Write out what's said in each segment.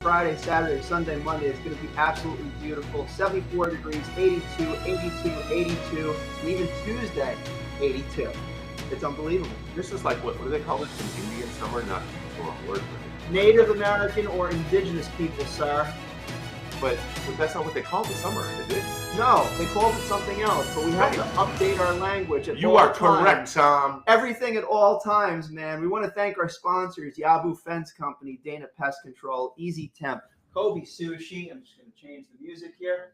Friday, Saturday, Sunday, Monday. It's going to be absolutely beautiful. 74 degrees, 82, 82, 82, and even Tuesday, 82. It's unbelievable. This is like, what do they call this? An Indian summer? Not the wrong word. Native American or indigenous people, sir. But that's not what they call the summer, is it? No, they called it something else, but we have to update our language at all times. You are correct, Tom. Everything at all times, man. We want to thank our sponsors, Yabu Fence Company, Dana Pest Control, Easy Temp, Kobe Sushi. I'm just going to change the music here.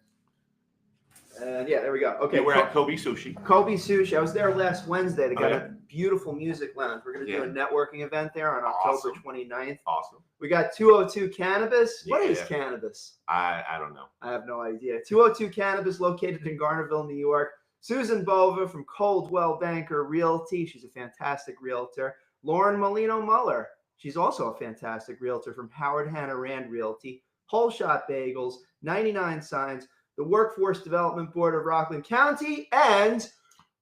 And yeah, there we go. Okay, we're at Kobe Sushi. Kobe Sushi. I was there last Wednesday. They got a beautiful music lounge. We're going to do a networking event there on October 29th. Awesome. We got 202 Cannabis. What is cannabis? I don't know. I have no idea. 202 Cannabis, located in Garnerville, New York. Susan Bova from Coldwell Banker Realty. She's a fantastic realtor. Lauren Molino Muller. She's also a fantastic realtor from Howard Hanna Rand Realty. Whole Shot Bagels, 99 Signs, the Workforce Development Board of Rockland County, and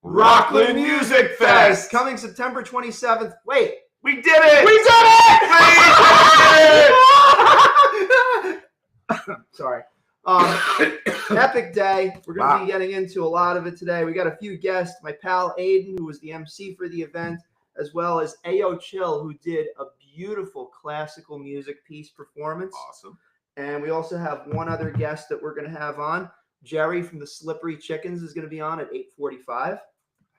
Rockland Music Fest coming September 27th. Wait, we did it! We did it! Sorry. Epic day. We're going to be getting into a lot of it today. We got a few guests. My pal Aiden, who was the MC for the event, as well as Ayo Chill, who did a beautiful classical music piece performance. Awesome. And we also have one other guest that we're going to have on. Jerry from the Slippery Chickens is going to be on at 8:45.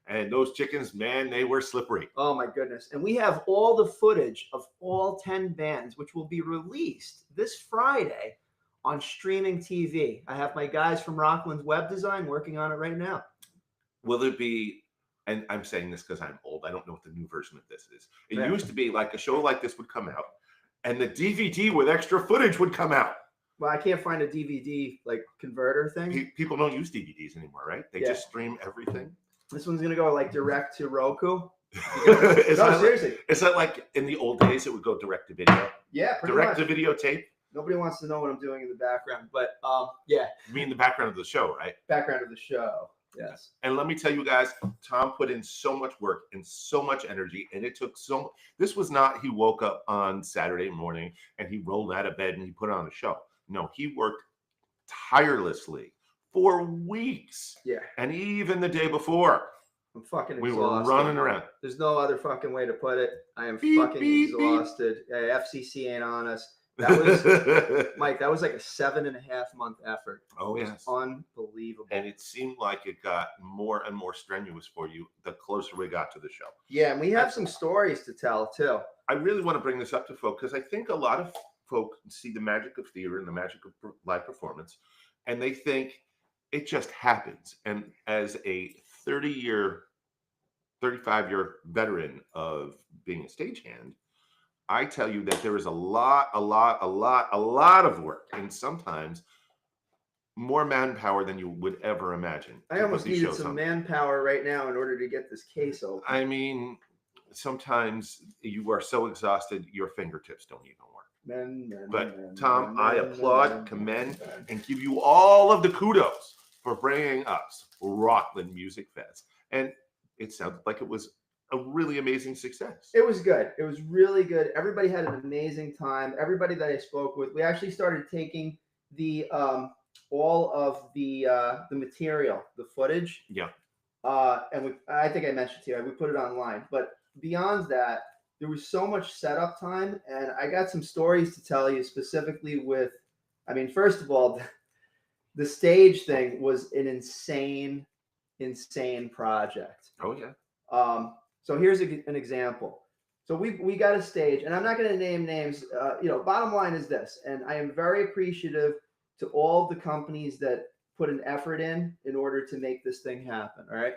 And those chickens, man, they were slippery. Oh, my goodness. And we have all the footage of all 10 bands, which will be released this Friday on streaming TV. I have my guys from Rockland's Web Design working on it right now. Will it be, and I'm saying this because I'm old, I don't know what the new version of this is. It used to be like a show like this would come out, and the DVD with extra footage would come out. Well, I can't find a DVD like converter thing. People don't use DVDs anymore, right? They just stream everything. This one's going to go like direct to Roku. Seriously. Is that like in the old days it would go direct to video? Yeah, pretty direct much. to video tape? Nobody wants to know what I'm doing in the background, but yeah. You mean the background of the show, right? Background of the show, yes. And let me tell you guys, Tom put in so much work and so much energy, and it took so. This was not he woke up on Saturday morning and he rolled out of bed and he put on a show. No, he worked tirelessly for weeks. Yeah. And even the day before. I'm fucking exhausted. We were running around. There's no other fucking way to put it. I am fucking exhausted. FCC ain't on us. That was, Mike, that was like a 7.5 month effort. Oh, yes. Unbelievable. And it seemed like it got more and more strenuous for you the closer we got to the show. Yeah, and we have some stories to tell, too. I really want to bring this up to folk because I think a lot of folk see the magic of theater and the magic of live performance, and they think it just happens. And as a 35-year veteran of being a stagehand, I tell you that there is a lot of work, and sometimes more manpower than you would ever imagine. I almost needed some manpower right now in order to get this case open. I mean, sometimes you are so exhausted, your fingertips don't even work. But Tom, I applaud, commend, and give you all of the kudos for bringing us Rockland Music Fest. And it sounded like it was a really amazing success. It was good. It was really good. Everybody had an amazing time. Everybody that I spoke with, we actually started taking the all of the material, the footage. Yeah. And I think I mentioned to you, we put it online. But beyond that, there was so much setup time, and I got some stories to tell you specifically with. I mean, first of all, the stage thing was an insane project. Oh yeah. So here's an example. So we got a stage, and I'm not going to name names. Bottom line is this, and I am very appreciative to all the companies that put an effort in order to make this thing happen. All right.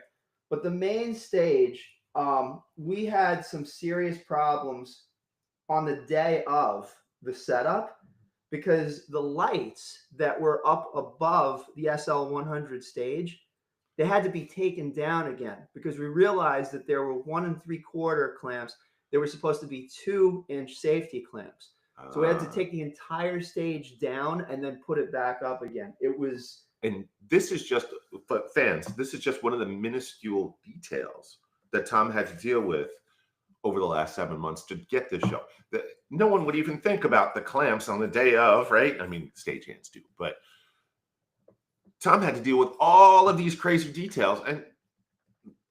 But the main stage, we had some serious problems on the day of the setup because the lights that were up above the SL100 stage, they had to be taken down again because we realized that there were 1 3/4 clamps. There were supposed to be 2-inch safety clamps. So we had to take the entire stage down and then put it back up again. It was. And this is just, but fans, this is just one of the minuscule details that Tom had to deal with over the last 7 months to get this show. No one would even think about the clamps on the day of, right? I mean, stagehands do, but Tom had to deal with all of these crazy details, and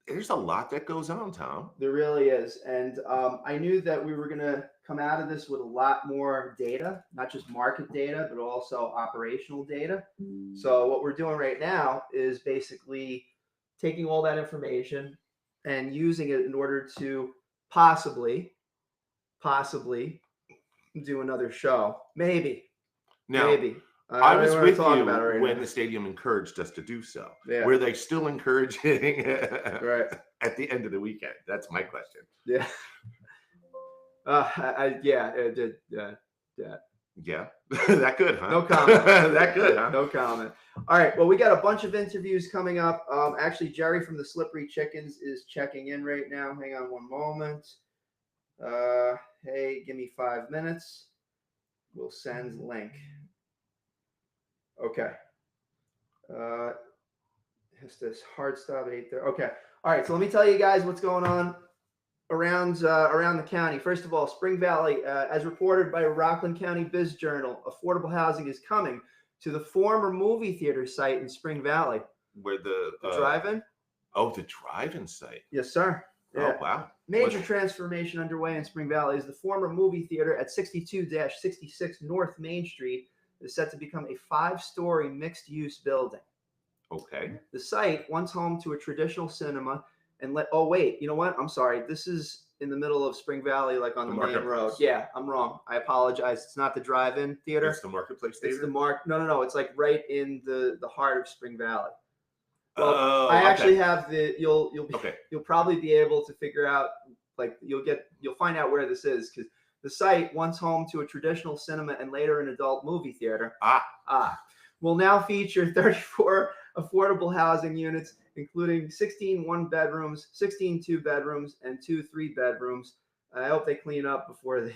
there's a lot that goes on, Tom. There really is. And I knew that we were going to come out of this with a lot more data, not just market data, but also operational data. So what we're doing right now is basically taking all that information and using it in order to possibly do another show. Maybe. I was with you when the stadium encouraged us to do so. Yeah. Were they still encouraging right at the end of the weekend? That's my question. Yeah. It did. Yeah. That good, huh? No comment. That good, huh? No comment. All right. Well, we got a bunch of interviews coming up. Actually, Jerry from the Slippery Chickens is checking in right now. Hang on one moment. Hey, give me 5 minutes. We'll send link. Okay. It's this hard stop at 8:30. Okay. All right. So let me tell you guys what's going on around the county. First of all, Spring Valley, as reported by Rockland County Biz Journal, affordable housing is coming to the former movie theater site in Spring Valley. Where the drive-in? Oh, the drive-in site. Yes, sir. Yeah. Oh, wow. Major transformation underway in Spring Valley as the former movie theater at 62-66 North Main Street is set to become a 5-story mixed-use building. Okay. The site, once home to a traditional cinema, oh wait, you know what? I'm sorry. This is in the middle of Spring Valley, like on the main road. Yeah, I'm wrong. I apologize. It's not the drive-in theater. It's the Marketplace Theater. It's the No. It's like right in the heart of Spring Valley. Well, I actually have you'll probably be able to figure out, like you'll find out where this is, because the site, once home to a traditional cinema and later an adult movie theater, will now feature 34 affordable housing units, including 16 one-bedrooms, 16 two-bedrooms, and 2 3-bedrooms. I hope they clean up before they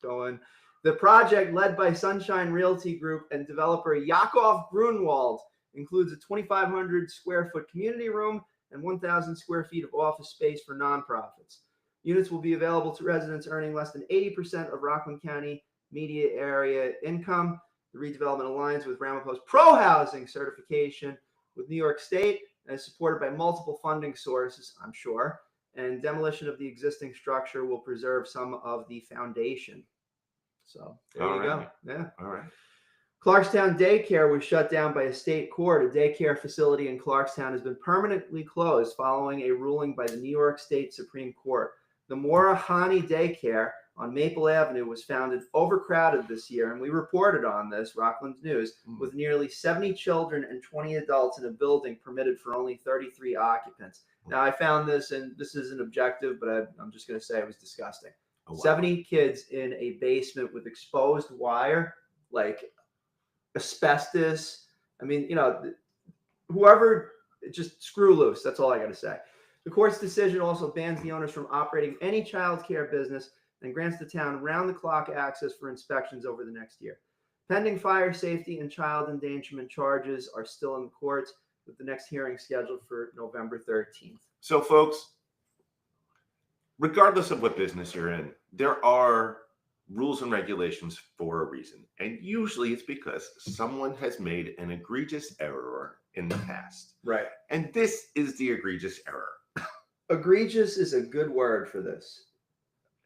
go in. The project, led by Sunshine Realty Group and developer Yakov Grunwald, includes a 2,500 square foot community room and 1,000 square feet of office space for nonprofits. Units will be available to residents earning less than 80% of Rockland County media area income. The redevelopment aligns with Ramapo's pro-housing certification with New York State and is supported by multiple funding sources, I'm sure. And demolition of the existing structure will preserve some of the foundation. So there you go. Yeah. All right. Clarkstown Daycare was shut down by a state court. A daycare facility in Clarkstown has been permanently closed following a ruling by the New York State Supreme Court. The Morahani Daycare on Maple Avenue was found overcrowded this year, and we reported on this, Rockland News, with nearly 70 children and 20 adults in a building permitted for only 33 occupants. Now, I found this, and this isn't objective, but I'm just going to say it was disgusting. Oh, wow. 70 kids in a basement with exposed wire, like asbestos. I mean, whoever, just screw loose. That's all I got to say. The court's decision also bans the owners from operating any child care business and grants the town round-the-clock access for inspections over the next year. Pending fire safety and child endangerment charges are still in the courts, with the next hearing scheduled for November 13th. So, folks, regardless of what business you're in, there are rules and regulations for a reason. And usually it's because someone has made an egregious error in the past. Right. And this is the egregious error. Egregious is a good word for this.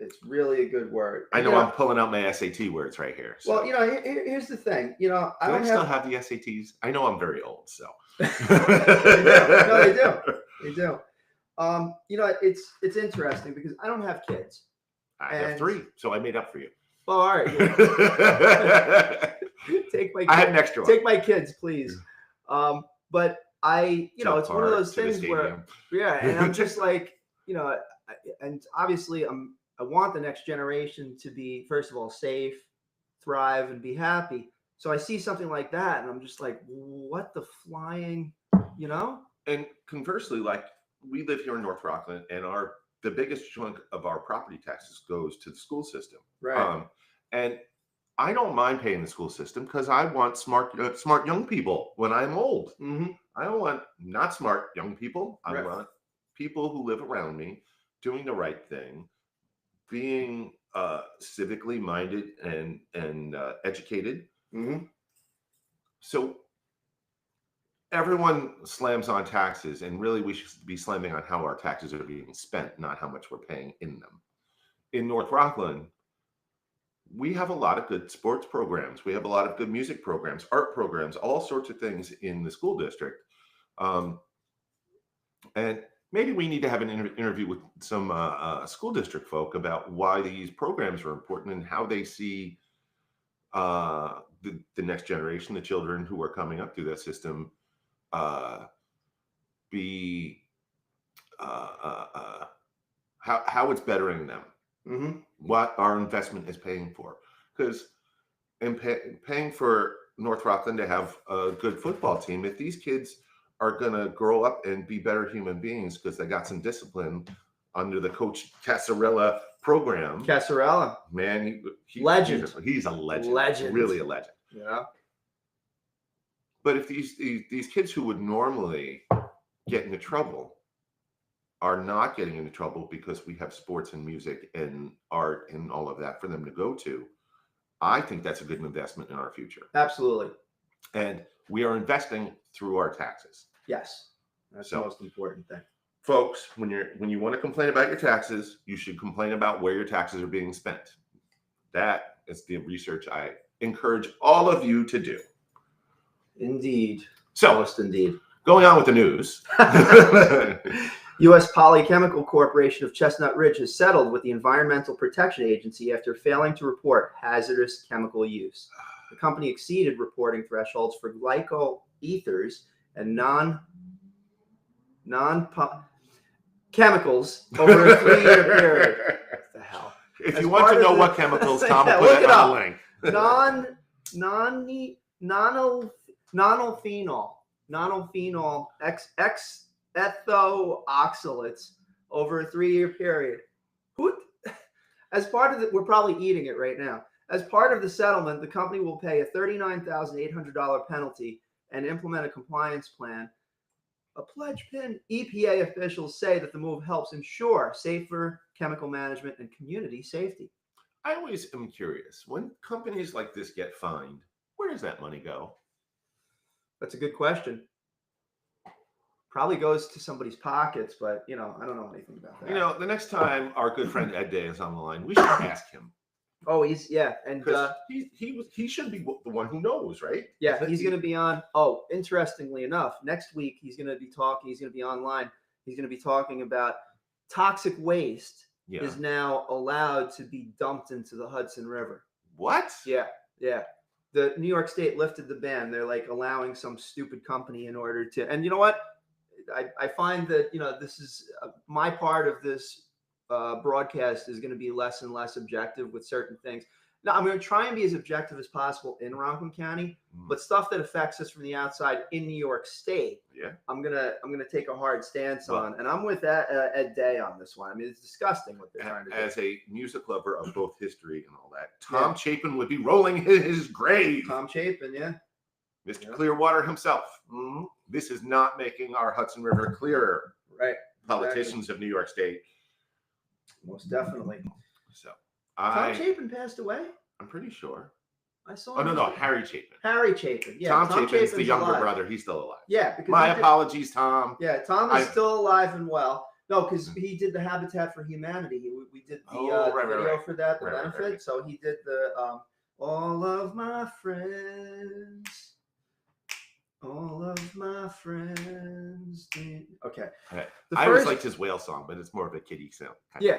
It's really a good word. I know I'm pulling out my SAT words right here. So. Well, here's the thing. I still have the SATs. I know I'm very old, so. They do. It's interesting because I don't have kids. I have 3, so I made up for you. Oh, all right. I had an extra one. Take my kids, please. But it's one of those things where, and I'm just like, and obviously I want the next generation to be, first of all, safe, thrive, and be happy. So I see something like that, and I'm just like, what the flying, And conversely, like, we live here in North Rockland, and the biggest chunk of our property taxes goes to the school system. Right. And I don't mind paying the school system because I want smart young people when I'm old. Mm-hmm. I don't want not smart young people. I want people who live around me doing the right thing, being civically minded and educated. Mm-hmm. So everyone slams on taxes, and really we should be slamming on how our taxes are being spent, not how much we're paying in them. In North Rockland, we have a lot of good sports programs. We have a lot of good music programs, art programs, all sorts of things in the school district. And maybe we need to have an interview with some school district folk about why these programs are important and how they see the next generation, the children who are coming up through that system, how it's bettering them. Mm-hmm. What our investment is paying for. Because in paying for North Rockland to have a good football team, if these kids are going to grow up and be better human beings because they got some discipline under the Coach Casarella program. Casarella. Man, legend. He's a legend. Legend. Really a legend. Yeah. But if these kids who would normally get into trouble are not getting into trouble because we have sports and music and art and all of that for them to go to, I think that's a good investment in our future. Absolutely. And we are investing through our taxes. Yes. That's the most important thing. Folks, when you want to complain about your taxes, you should complain about where your taxes are being spent. That is the research I encourage all of you to do. Indeed. So, most indeed. Going on with the news. U.S. Polychemical Corporation of Chestnut Ridge has settled with the Environmental Protection Agency after failing to report hazardous chemical use. The company exceeded reporting thresholds for glycol ethers and chemicals over a 3-year period. What the hell? If you want to know what chemicals, Tom will put it on the link. Nonylphenol ethooxalates over a 3-year period. As part of the, we're probably eating it right now. As part of the settlement, the company will pay a $39,800 penalty and implement a compliance plan. A pledge pin. EPA officials say that the move helps ensure safer chemical management and community safety. I always am curious, when companies like this get fined, where does that money go? That's a good question. Probably goes to somebody's pockets, but I don't know anything about that. The next time our good friend Ed Day is on the line, we should ask him. Oh, he's and he should be the one who knows, right? Yeah, he's going to be on. Oh, interestingly enough, next week he's going to be talking. He's going to be online. He's going to be talking about toxic waste is now allowed to be dumped into the Hudson River. What? Yeah. The New York State lifted the ban. They're like allowing some stupid company in order to. And you know what? I find that this is my part of this broadcast is going to be less and less objective with certain things. Now I'm going to try and be as objective as possible in Rockland County, but stuff that affects us from the outside in New York State, I'm gonna take a hard stance on, and I'm with Ed Day on this one. I mean, it's disgusting what they're trying to do. As a music lover of both history and all that, Tom Chapin would be rolling his grave. Tom Chapin, Mr. Clearwater himself. Mm-hmm. This is not making our Hudson River clearer. Right. Politicians of New York State. Most definitely. So Tom Chapin passed away? I'm pretty sure. I saw. Oh no, Harry Chapin. Harry Chapin. Yeah. Tom Chapin's the younger brother. He's still alive. Yeah. Because my apologies, Tom. Yeah, Tom is still alive and well. No, because he did the Habitat for Humanity. We did the video for that, the benefit. Right. So he did the all of my friends. All of my friends. Okay. I always liked his whale song, but it's more of a kiddie sound. Yeah.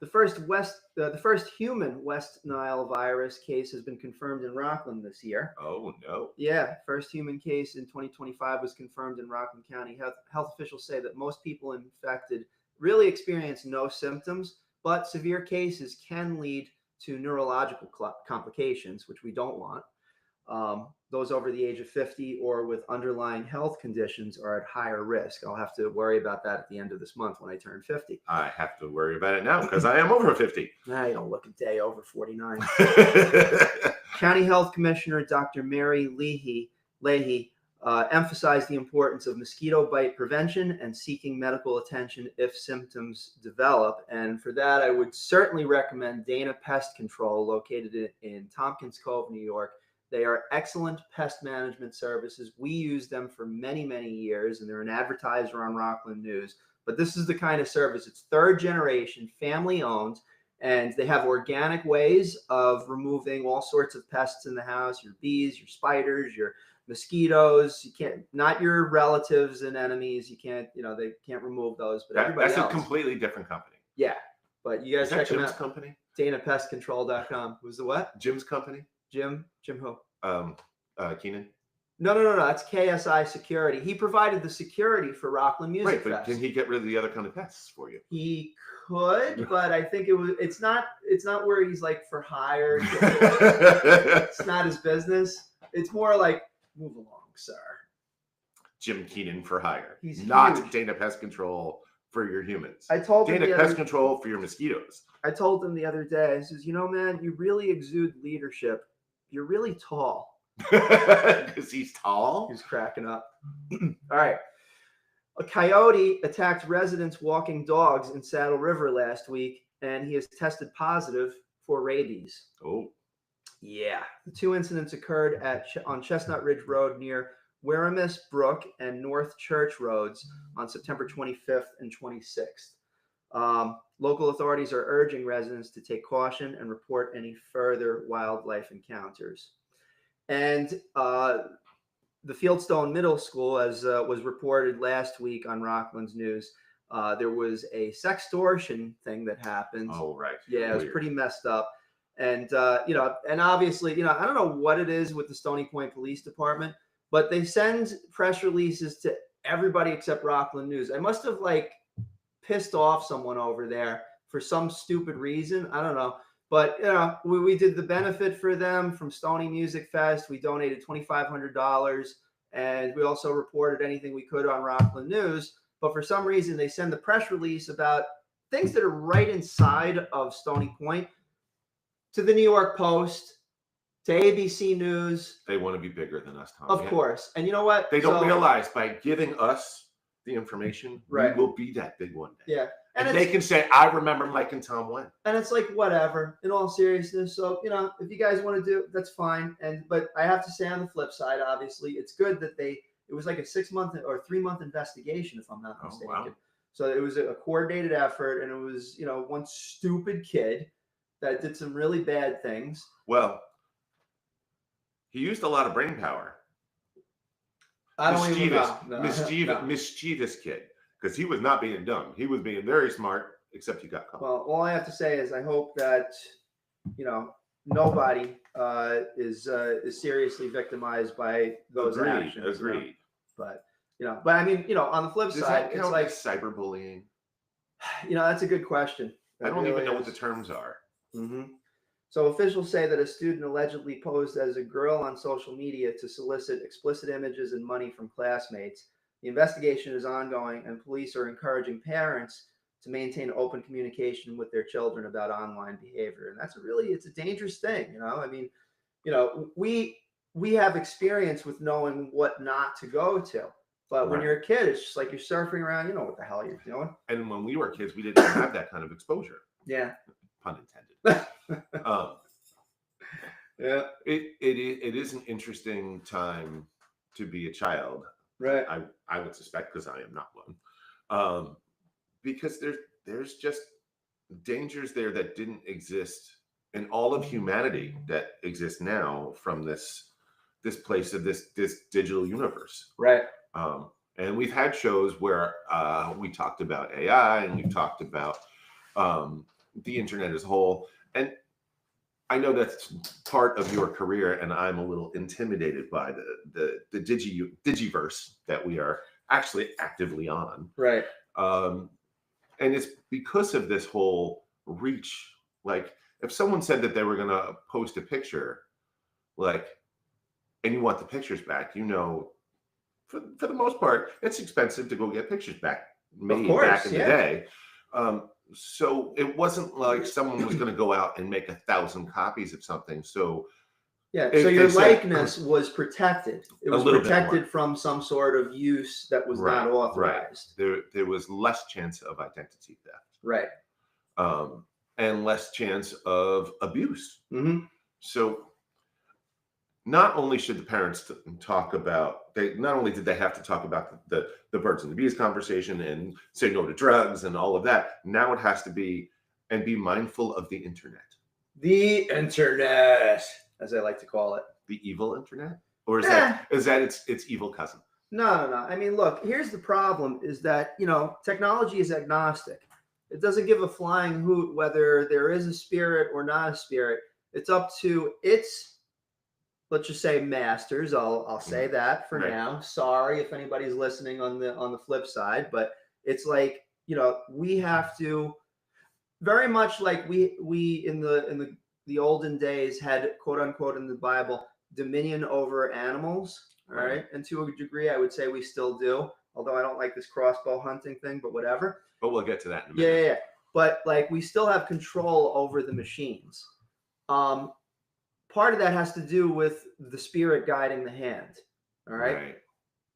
The first human West Nile virus case has been confirmed in Rockland this year. Oh no. Yeah, first human case in 2025 was confirmed in Rockland County. Health officials say that most people infected really experience no symptoms, but severe cases can lead to neurological complications, which we don't want. Those over the age of 50 or with underlying health conditions are at higher risk. I'll have to worry about that at the end of this month when I turn 50. I have to worry about it now because I am over 50. I don't look a day over 49. County Health Commissioner Dr. Mary Leahy emphasize the importance of mosquito bite prevention and seeking medical attention if symptoms develop. And for that, I would certainly recommend Dana Pest Control, located in Tompkins Cove, New York. They are excellent pest management services. We use them for many, many years, and they're an advertiser on Rockland News. But this is the kind of service, it's third generation, family owned, and they have organic ways of removing all sorts of pests in the house, your bees, your spiders, your mosquitoes. You can't, not your relatives and enemies. You can't, they can't remove those, but everybody that's else. A completely different company. Yeah, but you guys check them Jim's out. company? DanaPestControl.com. Who's the what? Jim's company? Jim who? Keenan? No. That's KSI Security. He provided the security for Rockland Music Fest. Right, but can he get rid of the other kind of pests for you? He could, but I think it's not where he's like for hire. It's not his business. It's more like, move along, sir. Jim Keenan for hire. He's not huge. Dana Pest Control for your humans. I told Dana him Pest Control for your mosquitoes. I told him the other day, I says, man, you really exude leadership. You're really tall. Because he's tall? He's cracking up. All right. A coyote attacked residents walking dogs in Saddle River last week, and he has tested positive for rabies. Oh. Yeah. The two incidents occurred on Chestnut Ridge Road near Weramis Brook and North Church Roads on September 25th and 26th. Local authorities are urging residents to take caution and report any further wildlife encounters. And the Fieldstone Middle School, as was reported last week on Rockland's News, there was a sextortion thing that happened. Oh, right. Yeah, it was pretty messed up. And, and obviously, I don't know what it is with the Stony Point Police Department, but they send press releases to everybody except Rockland News. I must have pissed off someone over there for some stupid reason. I don't know. But, we did the benefit for them from Stony Music Fest. We donated $2,500, and we also reported anything we could on Rockland News. But for some reason, they send the press release about things that are right inside of Stony Point to the New York Post, to ABC News. They want to be bigger than us, Tom. Of course. And you know what? They don't realize by giving us the information, right, we will be that big one day. Yeah. And they can say, I remember Mike and Tom when. And it's like, whatever, in all seriousness. So, if you guys want to do it, that's fine. But I have to say on the flip side, obviously, it's good that it was like a 6-month or 3-month investigation, if I'm not mistaken. Oh, wow. So it was a coordinated effort, and it was, one stupid kid that did some really bad things. Well, he used a lot of brain power. I don't even know. Mischievous kid. Because he was not being dumb. He was being very smart, except he got caught. Well, all I have to say is I hope that, nobody is seriously victimized by those actions. Agreed. But I mean, on the flip side, it's like cyberbullying. That's a good question. I don't even know what the terms are. Mm-hmm. So officials say that a student allegedly posed as a girl on social media to solicit explicit images and money from classmates. The investigation is ongoing, and police are encouraging parents to maintain open communication with their children about online behavior. And it's a dangerous thing. I mean, we have experience with knowing what not to go to. But when you're a kid, it's just like you're surfing around. You know what the hell you're doing. And when we were kids, we didn't have that kind of exposure. Yeah. Pun intended. Yeah. It is an interesting time to be a child. Right. I would suspect, because I am not one, because there's just dangers there that didn't exist in all of humanity that exists now from this place of this digital universe. Right. And we've had shows where we talked about AI, and we've talked about the internet as a whole. And I know that's part of your career, and I'm a little intimidated by the digiverse that we are actually actively on. Right. And it's because of this whole reach. Like, if someone said that they were going to post a picture, and you want the pictures back, for the most part, it's expensive to go get pictures back made back in the day. So it wasn't like someone was going to go out and make 1,000 copies of something. So Yeah, so your likeness was protected. It was protected from some sort of use that was not authorized. Right. There was less chance of identity theft. Right. And less chance of abuse. Mm-hmm. So not only should the parents talk about, not only did they have to talk about the birds and the bees conversation and say no to drugs and all of that, now it has to be, and be mindful of the internet. The internet, as I like to call it. The evil internet? Or is that its evil cousin? No. I mean, look, here's the problem is that, technology is agnostic. It doesn't give a flying hoot whether there is a spirit or not a spirit. It's up to its, let's just say, masters. I'll say that for now. Sorry if anybody's listening on the flip side, but it's like, we have to, very much like we in the olden days had, quote unquote, in the Bible, dominion over animals. All right. And to a degree, I would say we still do, although I don't like this crossbow hunting thing, but whatever. But we'll get to that in a minute. Yeah. But like, we still have control over the machines. Part of that has to do with the spirit guiding the hand. All right.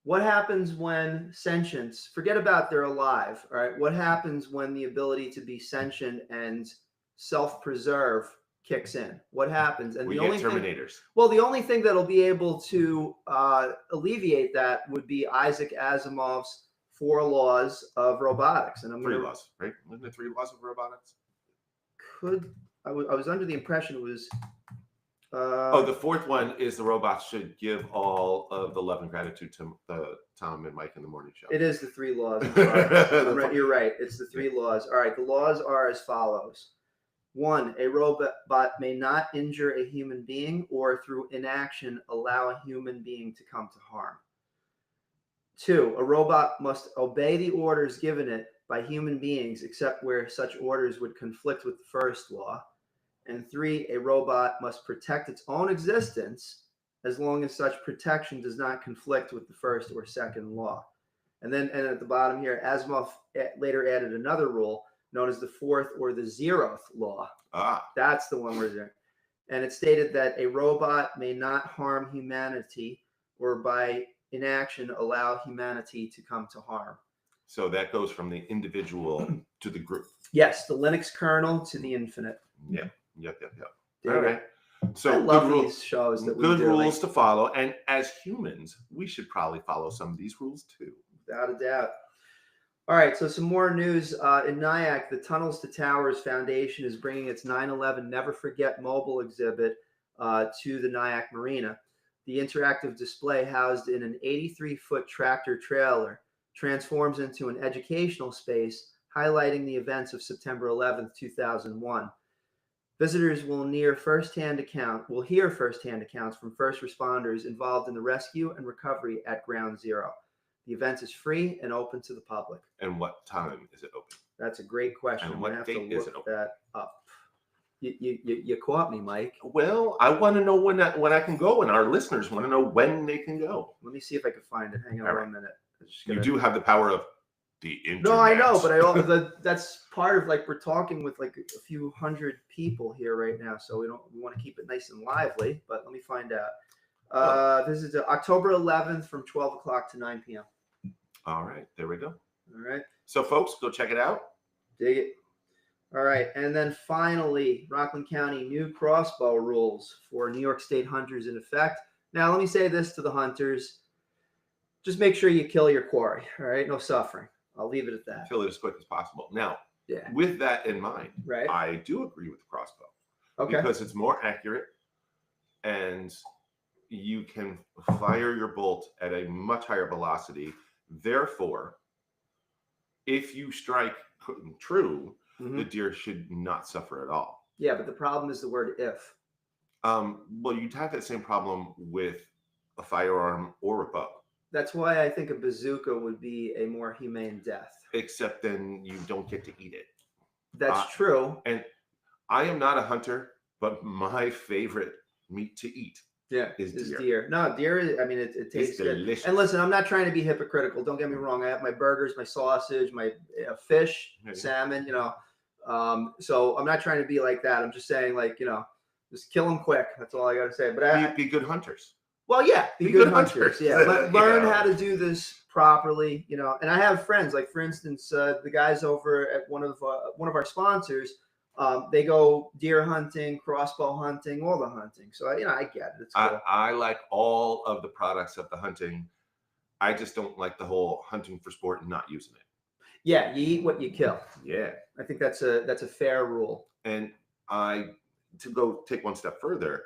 What happens when sentience, forget about they're alive. All right. What happens when the ability to be sentient and self-preserve kicks in? What happens? And we get Terminators. The only thing that'll be able to alleviate that would be Isaac Asimov's 4 laws of robotics. And 3 laws, right? Wasn't there 3 laws of robotics? I was under the impression it was. The 4th one is the robots should give all of the love and gratitude to Tom and Mike in the morning show. It is the 3 laws. You're right. It's the 3 laws. All right. The laws are as follows. 1, a robot may not injure a human being or through inaction allow a human being to come to harm. 2, a robot must obey the orders given it by human beings except where such orders would conflict with the first law. And 3, a robot must protect its own existence as long as such protection does not conflict with the first or second law. And at the bottom here, Asimov later added another rule known as the 4th or the 0th law. That's the one we're doing. And it stated that a robot may not harm humanity or by inaction allow humanity to come to harm. So that goes from the individual to the group. Yes, the Linux kernel to the infinite. Yeah. Yep. All right. So I love these shows that we do. Good rules to follow. And as humans, we should probably follow some of these rules too. Without a doubt. All right, so some more news. In Nyack, the Tunnels to Towers Foundation is bringing its 9/11 Never Forget mobile exhibit to the Nyack Marina. The interactive display, housed in an 83-foot tractor trailer, transforms into an educational space highlighting the events of September 11th, 2001. Visitors will hear firsthand accounts from first responders involved in the rescue and recovery at Ground Zero. The event is free and open to the public. And what time is it open? That's a great question. And what date is it open? That up. You caught me, Mike. Well, I want to know when I can go, and our listeners want to know when they can go. Let me see if I can find it. Hang on 1 minute. You do have the power of the internet. No, I know, but that's part of, like, we're talking with like a few hundred people here right now, so we want to keep it nice and lively. But let me find out. This is October 11th from 12 o'clock to 9 p.m. All right, there we go. All right. So, folks, go check it out. Dig it. All right, and then finally, Rockland County new crossbow rules for New York State hunters in effect. Now, let me say this to the hunters. Just make sure you kill your quarry, all right? No suffering. I'll leave it at that. Kill it as quick as possible. Now, with that in mind, I do agree with the crossbow. Okay. Because it's more accurate and you can fire your bolt at a much higher velocity. Therefore, if you strike true, the deer should not suffer at all. Yeah, but the problem is the word if. Well, you'd have that same problem with a firearm or a bow. That's why I think a bazooka would be a more humane death. Except then you don't get to eat it. That's true. And I am not a hunter, but my favorite meat to eat is deer. No, deer is, I mean, it tastes delicious. Good. And listen, I'm not trying to be hypocritical. Don't get me wrong. I have my burgers, my sausage, my fish, salmon, So I'm not trying to be like that. I'm just saying, like, Just kill them quick. That's all I got to say. But be good hunters. Well, yeah, be good hunters. Yeah, learn how to do this properly. And I have friends, like for instance, the guys over at one of our sponsors. They go deer hunting, crossbow hunting, all the hunting. So I get it. It's cool. I like all of the products of the hunting. I just don't like the whole hunting for sport and not using it. Yeah, you eat what you kill. Yeah, I think that's a fair rule. And to go take one step further,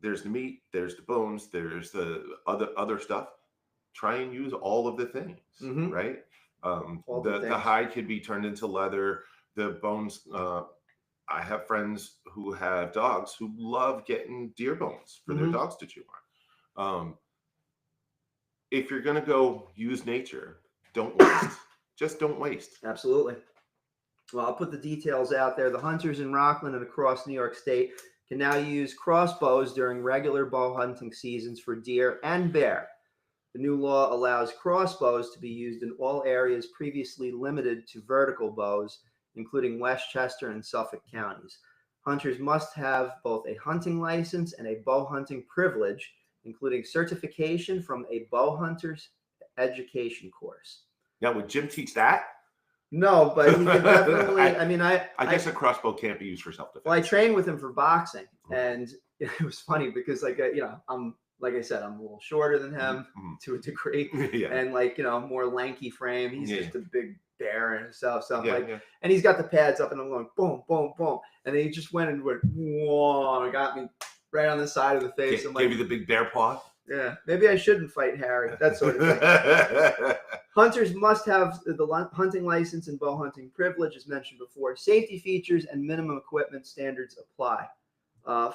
there's the meat, there's the bones, there's the other stuff. Try and use all of the things, right? The hide could be turned into leather. The bones. I have friends who have dogs who love getting deer bones for their dogs to chew on. If you're going to go use nature, don't waste. Just don't waste. Absolutely. Well, I'll put the details out there. The hunters in Rockland and across New York State can now use crossbows during regular bow hunting seasons for deer and bear. The new law allows crossbows to be used in all areas previously limited to vertical bows, including Westchester and Suffolk counties. Hunters must have both a hunting license and a bow hunting privilege, including certification from a bow hunter's education course. Now, would Jim teach that? No, but he could definitely. I guess a crossbow can't be used for self-defense. Well, I trained with him for boxing, and it was funny because, I'm like I said, I'm a little shorter than him to a degree, and more lanky frame. He's just a big bear and stuff. So and he's got the pads up, and I'm going boom, boom, boom, and then he just went whoa, and got me right on the side of the face. Gave you the big bear paw. Yeah, maybe I shouldn't fight Harry. That sort of thing. Hunters must have the hunting license and bow hunting privilege, as mentioned before. Safety features and minimum equipment standards apply.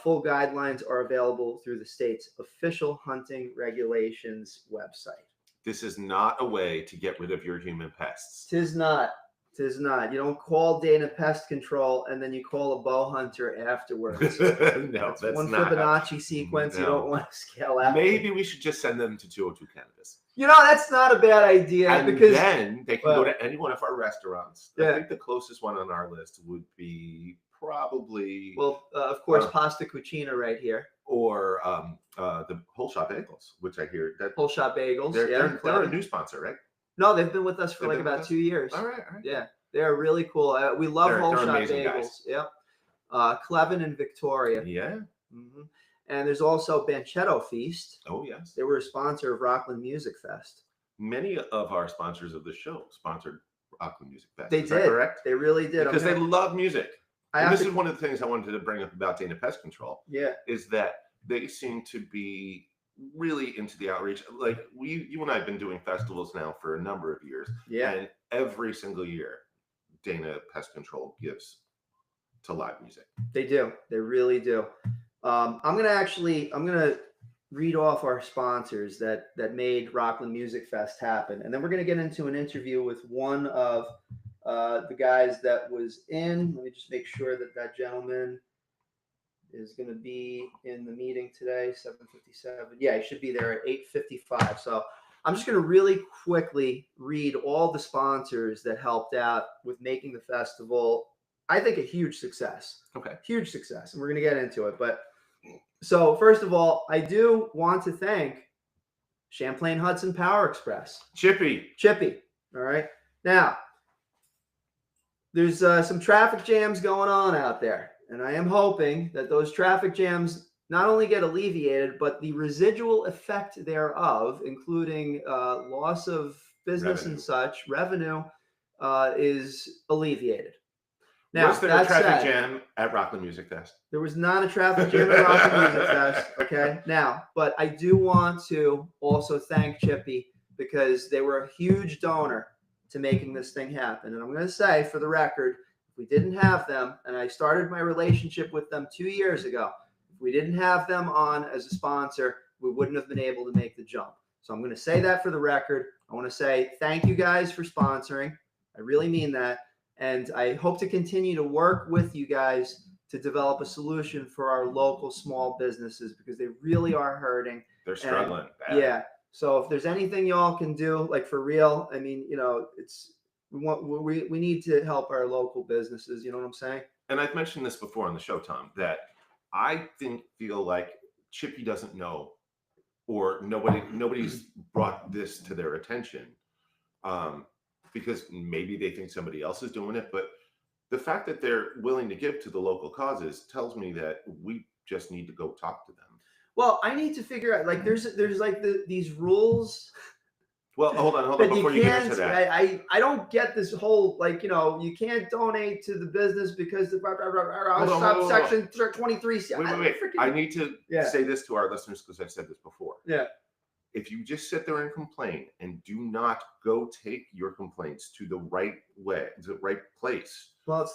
Full guidelines are available through the state's official hunting regulations website. This is not a way to get rid of your human pests. Tis not. Tis not. You don't call Dana Pest Control and then you call a bow hunter afterwards. No, that's one not Fibonacci sequence you don't want to scale out. Maybe we should just send them to 202 Cannabis. That's not a bad idea. And because then they can go to any one of our restaurants. I think the closest one on our list would be probably... Well, of course, Pasta Cucina right here. Or the Whole Shot Bagels, which I hear... Whole Shot Bagels, they're a new sponsor, right? No, they've been with us for about 2 years. All right. Yeah, they're really cool. We love Whole Shot Bagels. Guys. Yep. Clevin and Victoria. Yeah. And there's also Banchetto Feast. Oh, yes. They were a sponsor of Rockland Music Fest. Many of our sponsors of the show sponsored Rockland Music Fest. They did. Correct? They really did. Because they love music. And this is one of the things I wanted to bring up about Dana Pest Control. Yeah. Is that they seem to be really into the outreach. Like you and I have been doing festivals now for a number of years. Yeah. And every single year, Dana Pest Control gives to live music. They do. They really do. I'm gonna read off our sponsors that made Rockland Music Fest happen, and then we're gonna get into an interview with one of the guys that was in. Let me just make sure that gentleman is going to be in the meeting today, 7:57. Yeah, he should be there at 8:55. So I'm just going to really quickly read all the sponsors that helped out with making the festival, I think, a huge success. Okay. Huge success. And we're going to get into it. But so first of all, I do want to thank Champlain Hudson Power Express. Chippy. All right. Now, there's some traffic jams going on out there. And I am hoping that those traffic jams not only get alleviated, but the residual effect thereof, including loss of business and such, revenue, is alleviated. Now, was there a traffic jam at Rockland Music Fest? There was not a traffic jam at Rockland Music Fest, okay? Now, but I do want to also thank Chippy because they were a huge donor to making this thing happen. And I'm going to say, for the record, we didn't have them, and I started my relationship with them 2 years ago. If we didn't have them on as a sponsor, we wouldn't have been able to make the jump. So I'm going to say that for the record. I want to say thank you guys for sponsoring. I really mean that. And I hope to continue to work with you guys to develop a solution for our local small businesses because they really are hurting. They're struggling. Yeah. So if there's anything y'all can do, like for real, I mean, we need to help our local businesses. You know what I'm saying? And I've mentioned this before on the show, Tom, that I feel like Chippy doesn't know, or nobody's brought this to their attention, because maybe they think somebody else is doing it. But the fact that they're willing to give to the local causes tells me that we just need to go talk to them. Well, I need to figure out, like, there's like these rules. Well, hold on before you get into that. I don't get this whole, like, you can't donate to the business because the subsection 23. Wait. I need to say this to our listeners because I've said this before. Yeah. If you just sit there and complain and do not go take your complaints to the right way, the right place. Well,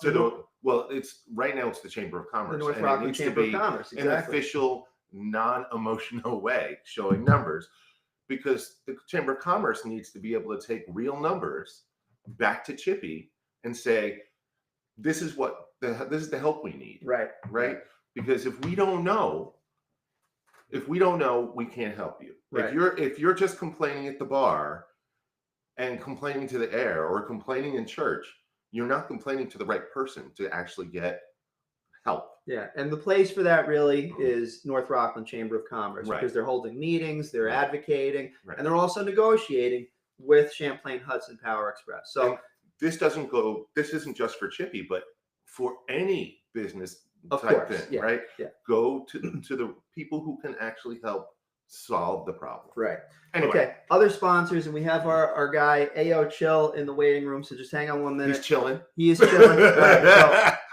it's right now it's the Chamber of Commerce. The North Rockland Chamber of Commerce, exactly. An official, non-emotional way showing numbers, because the Chamber of Commerce needs to be able to take real numbers back to Chippy and say, this is the help we need. Right? Because if we don't know, we can't help you. Right. If you're just complaining at the bar and complaining to the air or complaining in church, you're not complaining to the right person to actually get help. Yeah, and the place for that really is North Rockland Chamber of Commerce, because they're holding meetings, they're advocating, and they're also negotiating with Champlain Hudson Power Express. So and this isn't just for Chippy, but for any business type thing, right? Yeah. Go to the people who can actually help solve the problem. Right. Anyway. Okay. Other sponsors, and we have our guy AO Chill in the waiting room. So just hang on 1 minute. He's chilling. He is chilling.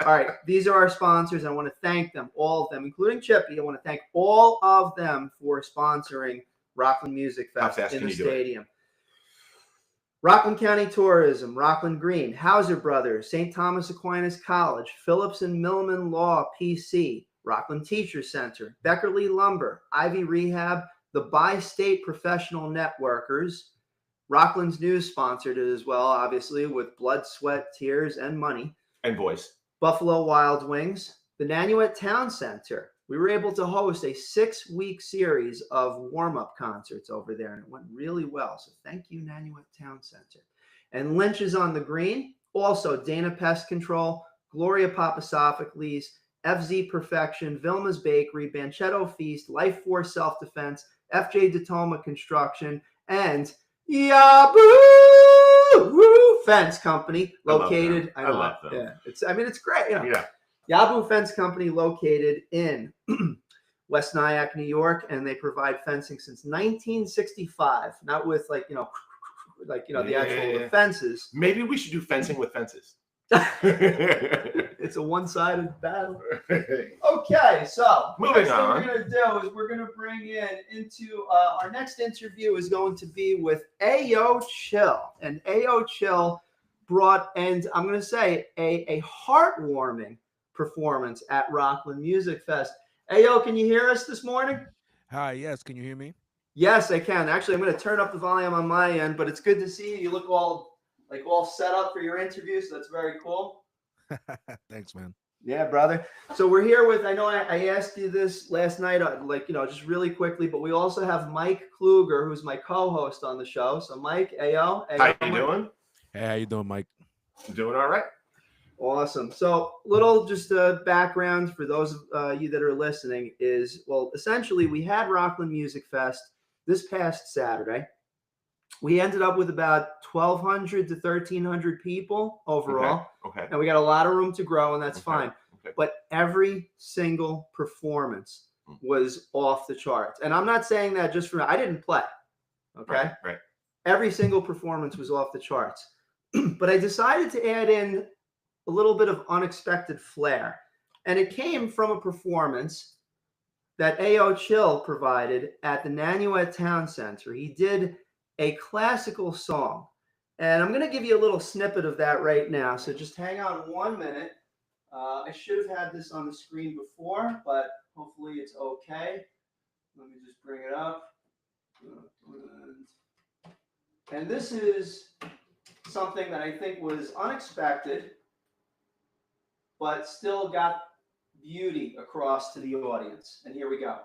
All right. These are our sponsors. I want to thank them, all of them, including Chippy. I want to thank all of them for sponsoring Rockland Music Fest in the stadium. Rockland County Tourism, Rockland Green, Hauser Brothers, St. Thomas Aquinas College, Phillips and Millman Law, PC, Rockland Teacher Center, Beckerly Lumber, Ivy Rehab, the Bi-State Professional Networkers. Rockland's News sponsored it as well, obviously, with blood, sweat, tears, and money. And voice. Buffalo Wild Wings, the Nanuet Town Center. We were able to host a 6-week series of warm-up concerts over there, and it went really well. So thank you, Nanuet Town Center. And Lynch's on the Green. Also, Dana Pest Control, Gloria Papasophocles, FZ Perfection, Vilma's Bakery, Banchetto Feast, Life Force Self-Defense, FJ Datoma Construction, and Yabu Fence Company, located. I love them. Yeah, it's great. Yeah. Yabu Fence Company, located in West Nyack, New York, and they provide fencing since 1965. Not with the actual fences. Maybe we should do fencing with fences. It's a one-sided battle. Okay, so moving on. What we're going to do is we're going to bring into our next interview is going to be with AO Chill, and AO Chill brought, and I'm going to say a heartwarming performance at Rockland Music Fest. AO, can you hear us this morning? Hi, yes. Can you hear me? Yes, I can. Actually, I'm going to turn up the volume on my end, but it's good to see you. You look all set up for your interview, so that's very cool. Thanks, man. Yeah, brother. So we're here with, I know I asked you this last night, just really quickly, but we also have Mike Kluger, who's my co-host on the show. So Mike, AO. How you doing? Hey, how you doing, Mike? I'm doing all right. Awesome. So little just background for those of you that are listening is, well, essentially we had Rockland Music Fest this past Saturday. We ended up with about 1,200 to 1,300 people overall. Okay. And we got a lot of room to grow, and that's fine. Okay. But every single performance was off the charts. And I'm not saying that just I didn't play. Okay. Right. Every single performance was off the charts. But I decided to add in a little bit of unexpected flair. And it came from a performance that AO Chill provided at the Nanuet Town Center. He did a classical song. And I'm going to give you a little snippet of that right now. So just hang on 1 minute. I should have had this on the screen before, but hopefully it's okay. Let me just bring it up. And this is something that I think was unexpected, but still got beauty across to the audience. And here we go.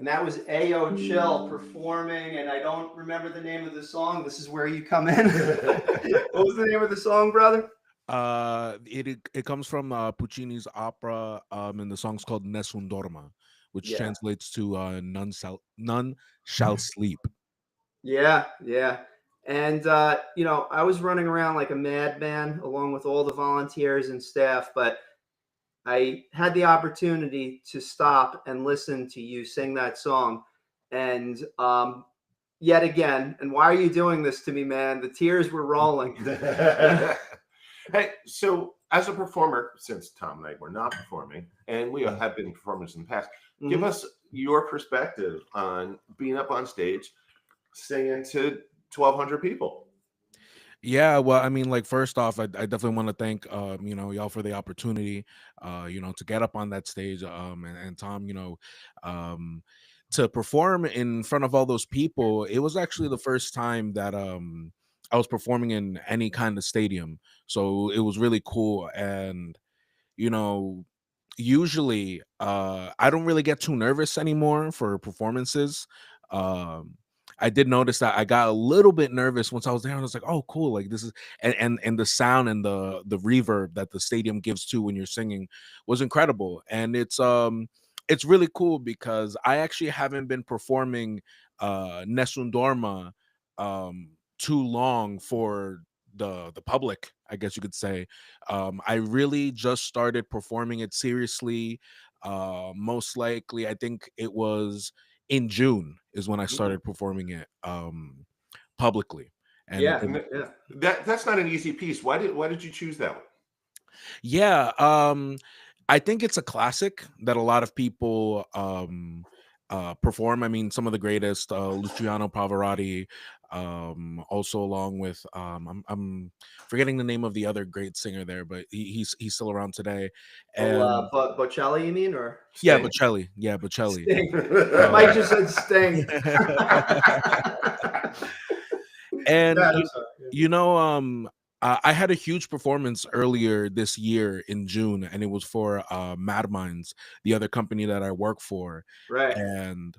And that was A.O. Chill performing, and I don't remember the name of the song. This is where you come in. What was the name of the song, brother? It comes from Puccini's opera, and the song's called Nessun Dorma, which Yeah. translates to none shall sleep. Yeah, yeah. And you know, I was running around like a madman along with all the volunteers and staff, but I had the opportunity to stop and listen to you sing that song. And yet again, and why are you doing this to me, man? The tears were rolling. Hey, so as a performer, since Tom and I were not performing, and we have been performers in the past, give us your perspective on being up on stage, singing to 1,200 people. Yeah, well, I mean, like first off, I definitely want to thank you know, y'all for the opportunity, you know, to get up on that stage, and Tom, you know, to perform in front of all those people. It was actually the first time that I was performing in any kind of stadium, so it was really cool. And you know, usually I don't really get too nervous anymore for performances. um I did notice that I got a little bit nervous once I was there. I was like, oh cool, like this is, and the sound and the reverb that the stadium gives to when you're singing was incredible. And it's really cool because I actually haven't been performing Nessun Dorma too long for the public, I guess you could say. I really just started performing it seriously. Most likely, I think it was in June is when I started performing it publicly. And Yeah, and yeah. That's not an easy piece. Why did you choose that one? yeah, I think it's a classic that a lot of people perform. I mean, some of the greatest, Luciano Pavarotti, also along with I'm forgetting the name of the other great singer there, but he's still around today. Oh, And Bocelli, you mean, or yeah, Sting. Bocelli. Yeah, Bocelli. Sting? Um, Mike just said Sting. and Yeah, you, I'm sorry. you know, I had a huge performance earlier this year in June, and it was for Mad Minds, the other company that I work for. Right. And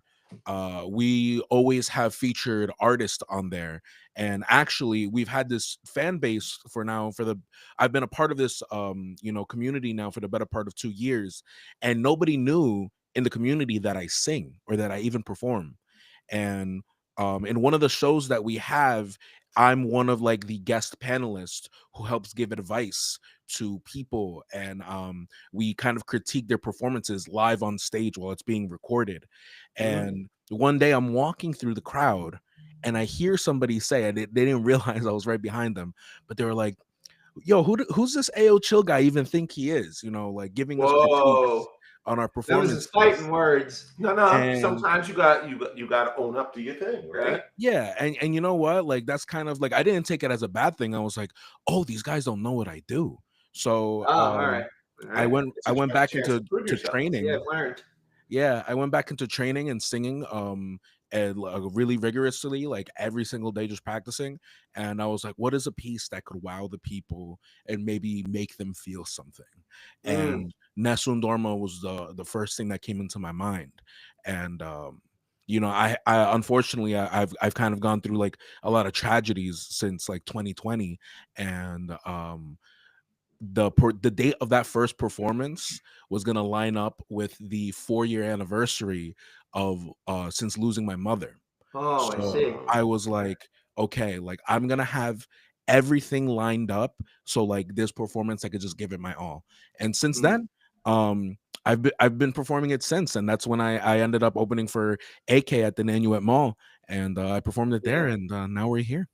we always have featured artists on there. And actually, we've had this fan base for the I've been a part of this you know, community now for the better part of 2 years, and nobody knew in the community that I sing or that I even perform. And in one of the shows that we have, I'm one of like the guest panelists who helps give advice to people. And we kind of critique their performances live on stage while it's being recorded. And one day I'm walking through the crowd and I hear somebody say, and they didn't realize I was right behind them, but they were like, yo, who's this AO Chill guy even think he is? You know, like giving us critiques Whoa. on our That was his performances. fighting words. No. And Sometimes you got to own up to your thing, right? yeah, and you know what? Like that's kind of like I didn't take it as a bad thing. I was like, oh, these guys don't know what I do. So Oh, all right. All I right. went It's I a went back chance to into prove yourself. Yeah, training. I've learned. Yeah, I went back into training and singing, and really rigorously, like every single day, just practicing. And I was like, what is a piece that could wow the people and maybe make them feel something? And Nessun Dorma was the first thing that came into my mind. And you know, I unfortunately I've kind of gone through like a lot of tragedies since like 2020. And the date of that first performance was gonna line up with the 4-year anniversary of since losing my mother. Oh, I So see. I was like, okay, like I'm gonna have everything lined up so like this performance I could just give it my all. And since then, um I've been performing it since, and that's when I ended up opening for AK at the Nanuet Mall, and I performed it there, Yeah. and now we're here.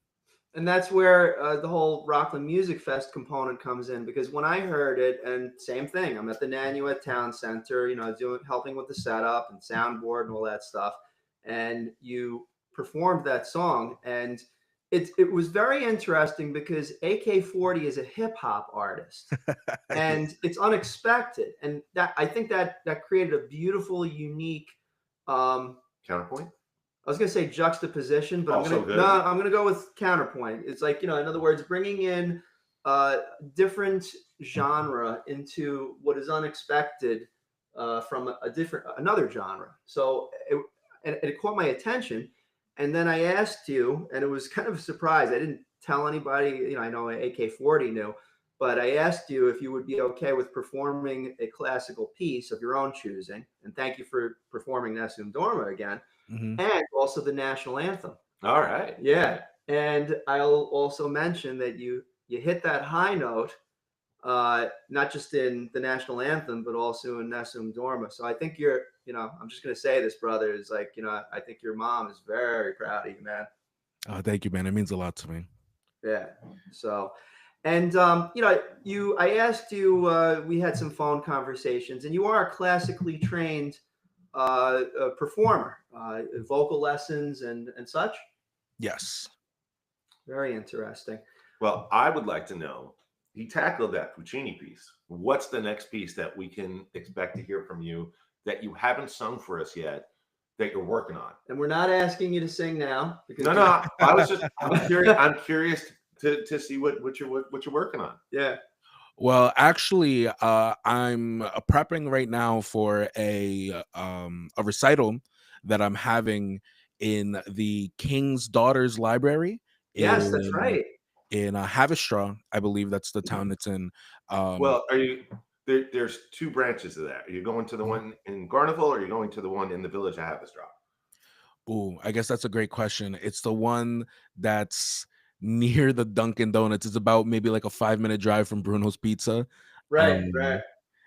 And that's where the whole Rockland Music Fest component comes in, because when I heard it, and same thing, I'm at the Nanuet Town Center, you know, helping with the setup and soundboard and all that stuff, and you performed that song, and it was very interesting because AK-40 is a hip hop artist, and it's unexpected, and that I think that created a beautiful, unique. Counterpoint. I was gonna say juxtaposition, but Also good. I'm gonna go with counterpoint. It's like, you know, in other words, bringing in different genre into what is unexpected from another genre. So and it caught my attention. And then I asked you, and it was kind of a surprise. I didn't tell anybody. I know AK-40 knew, but I asked you if you would be okay with performing a classical piece of your own choosing. And thank you for performing Nessun Dorma again, and also the national anthem. All right. Yeah. And I'll also mention that you hit that high note, not just in the national anthem, but also in Nessun Dorma. So I think I'm just going to say this, brother, is like, I think your mom is very proud of you, man. Oh, thank you, man. It means a lot to me. Yeah. So, and, I asked you, we had some phone conversations, and you are a classically trained performer, vocal lessons and such. Yes. Very interesting. Well, I would like to know, he tackled that Puccini piece. What's the next piece that we can expect to hear from you that you haven't sung for us yet, that you're working on? And we're not asking you to sing now. Because no. I'm curious to see what you're working on. Yeah. Well, actually, I'm prepping right now for a recital that I'm having in the King's Daughters Library. Yes, that's right. In Havistra, I believe that's the town it's in. Well, are you? There's two branches of that. Are you going to the one in Garnival, or are you going to the one in the village of Havistra? Oh, I guess that's a great question. It's the one that's near the Dunkin' Donuts. It's about maybe like a 5-minute drive from Bruno's Pizza. Right.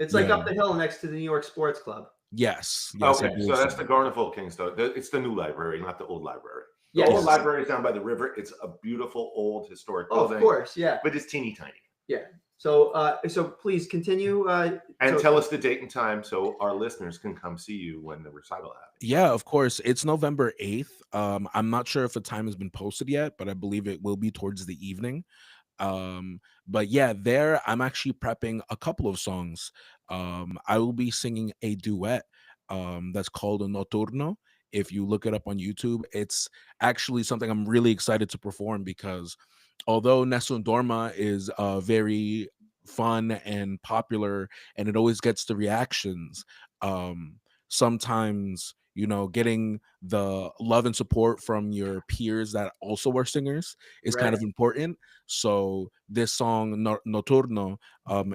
It's like up the hill next to the New York Sports Club. Yes. Okay, so that's the Garnival King's Daughters. It's the new library, not the old library. The Yes. old library is down by the river. It's a beautiful old historic building. Of course, yeah. But it's teeny tiny. Yeah. So please continue. And tell us the date and time so our listeners can come see you when the recital happens. Yeah, of course. It's November 8th. I'm not sure if a time has been posted yet, but I believe it will be towards the evening. But yeah, there I'm actually prepping a couple of songs. I will be singing a duet that's called a Notturno. If you look it up on YouTube, it's actually something I'm really excited to perform, because although Nessun Dorma is very fun and popular and it always gets the reactions, sometimes getting the love and support from your peers that also are singers is kind of important. So this song Notturno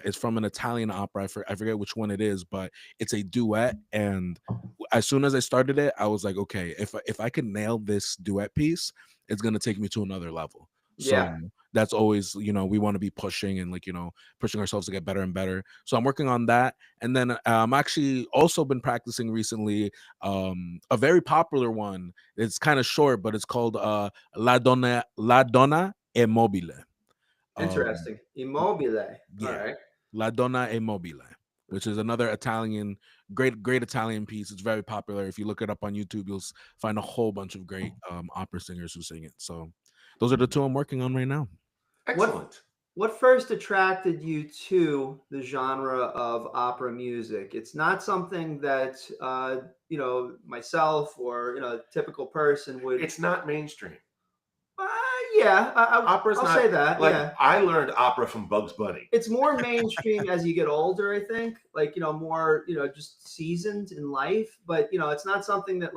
is from an Italian opera. I forget which one it is, but it's a duet. And as soon as I started it, I was like, okay, if I can nail this duet piece, it's gonna take me to another level. So that's always, we want to be pushing and pushing ourselves to get better and better. So I'm working on that. And then I'm actually also been practicing recently a very popular one. It's kind of short, but it's called La Donna è Mobile. Interesting. Immobile. Yeah. All right. La Donna è Mobile, which is another Italian, great Italian piece. It's very popular. If you look it up on YouTube, you'll find a whole bunch of great opera singers who sing it. So those are the two I'm working on right now. Excellent. What first attracted you to the genre of opera music? It's not something that myself or a typical person would. It's not mainstream. Opera's I'll say that. I learned opera from Bugs Bunny. It's more mainstream as you get older, I think. More just seasoned in life. But it's not something that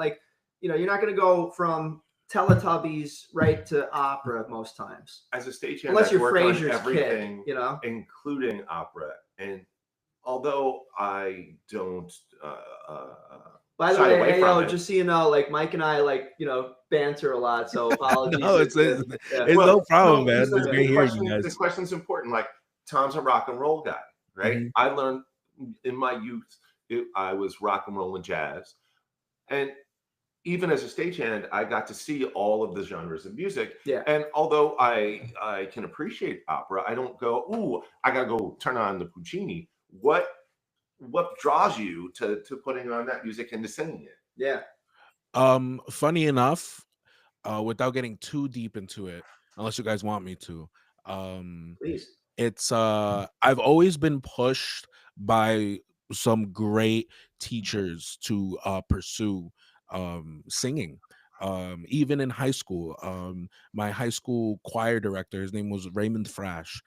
you're not going to go from Teletubbies right to opera most times. As a stagehand, unless you're Frasier's everything, kid, including opera. And although I don't by the way, just so you know, Mike and I banter a lot, so apologies. No, it's no problem, man. It's great hearing you guys. This question's important. Tom's a rock and roll guy, right? Mm-hmm. I learned in my youth, I was rock and roll and jazz. And even as a stagehand, I got to see all of the genres of music. Yeah. And although I can appreciate opera, I don't go, ooh, I gotta go turn on the Puccini. What draws you to putting on that music and to singing it? Yeah. Funny enough, without getting too deep into it, unless you guys want me to, please. It's I've always been pushed by some great teachers to pursue singing. Even in high school, my high school choir director, his name was Raymond Frash.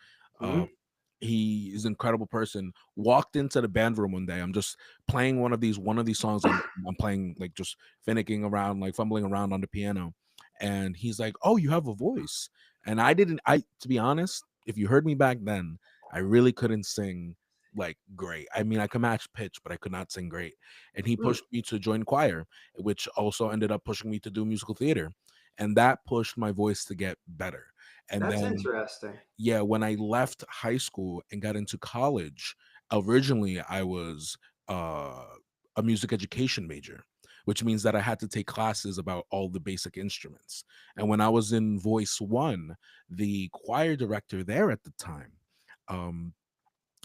he is an incredible person. Walked into the band room one day. I'm just playing one of these songs. I'm playing, like, just finicking around, like fumbling around on the piano. And he's like, "Oh, you have a voice." And to be honest, if you heard me back then, I really couldn't sing like great. I mean, I could match pitch, but I could not sing great. And he pushed me to join choir, which also ended up pushing me to do musical theater. And that pushed my voice to get better. And That's then, interesting. yeah, when I left high school and got into college, originally I was a music education major, which means that I had to take classes about all the basic instruments. And when I was in voice one, the choir director there at the time, um,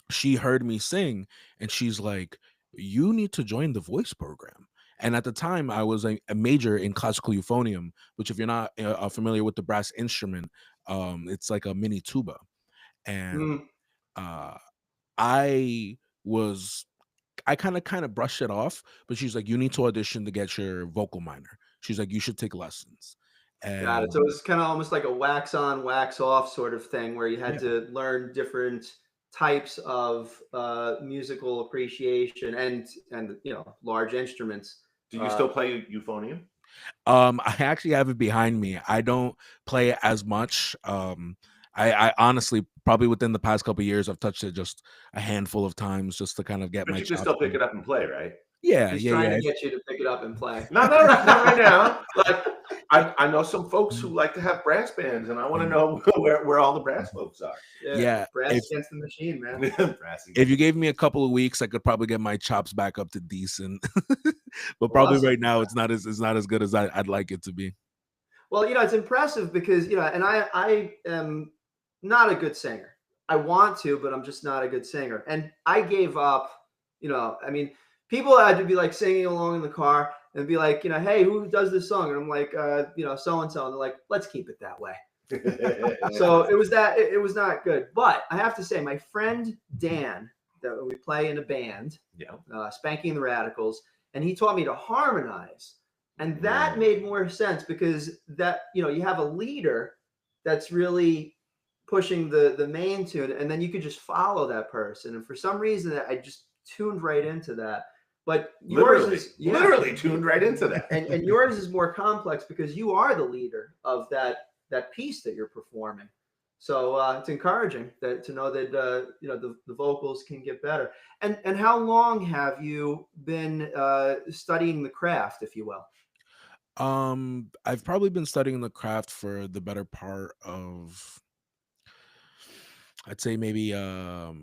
she heard me sing and she's like, "You need to join the voice program." And at the time, I was a major in classical euphonium, which, if you're not familiar with the brass instrument, it's like a mini tuba. And uh, I was, I kind of brushed it off, but she's like, "You need to audition to get your vocal minor." She's like, "You should take lessons." Got it. So it And was kind of almost like a wax on, wax off sort of thing where you had yeah, to learn different types of musical appreciation and large instruments. Do you still play euphonium? I actually have it behind me. I don't play it as much. I honestly, probably within the past couple of years, I've touched it just a handful of times just to kind of get But my you can chops still pick in. it up and play, right? Yeah, He's yeah, trying yeah. to get you to pick it up and play. Not right now. Like, I know some folks who like to have brass bands, and I want to know where all the brass folks are. Yeah, Brass if against the machine, man. if you gave me a couple of weeks, I could probably get my chops back up to decent. But probably Awesome. right now, it's not as good as I'd like it to be. Well, it's impressive because, and I am not a good singer. I want to, but I'm just not a good singer. And I gave up, I mean, people had to be like singing along in the car and be like, "Hey, who does this song?" And I'm like, so and so. And they're like, "Let's keep it that way." So it was not good. But I have to say, my friend Dan, that we play in a band, Spanking the Radicals, and he taught me to harmonize. And that made more sense because that, you have a leader that's really pushing the main tune, and then you could just follow that person. And for some reason, I just tuned right into that. But yours literally tuned right into that. And yours is more complex because you are the leader of that piece that you're performing. So it's encouraging to know that the vocals can get better. And how long have you been studying the craft, if you will? I've probably been studying the craft for the better part of, I'd say maybe about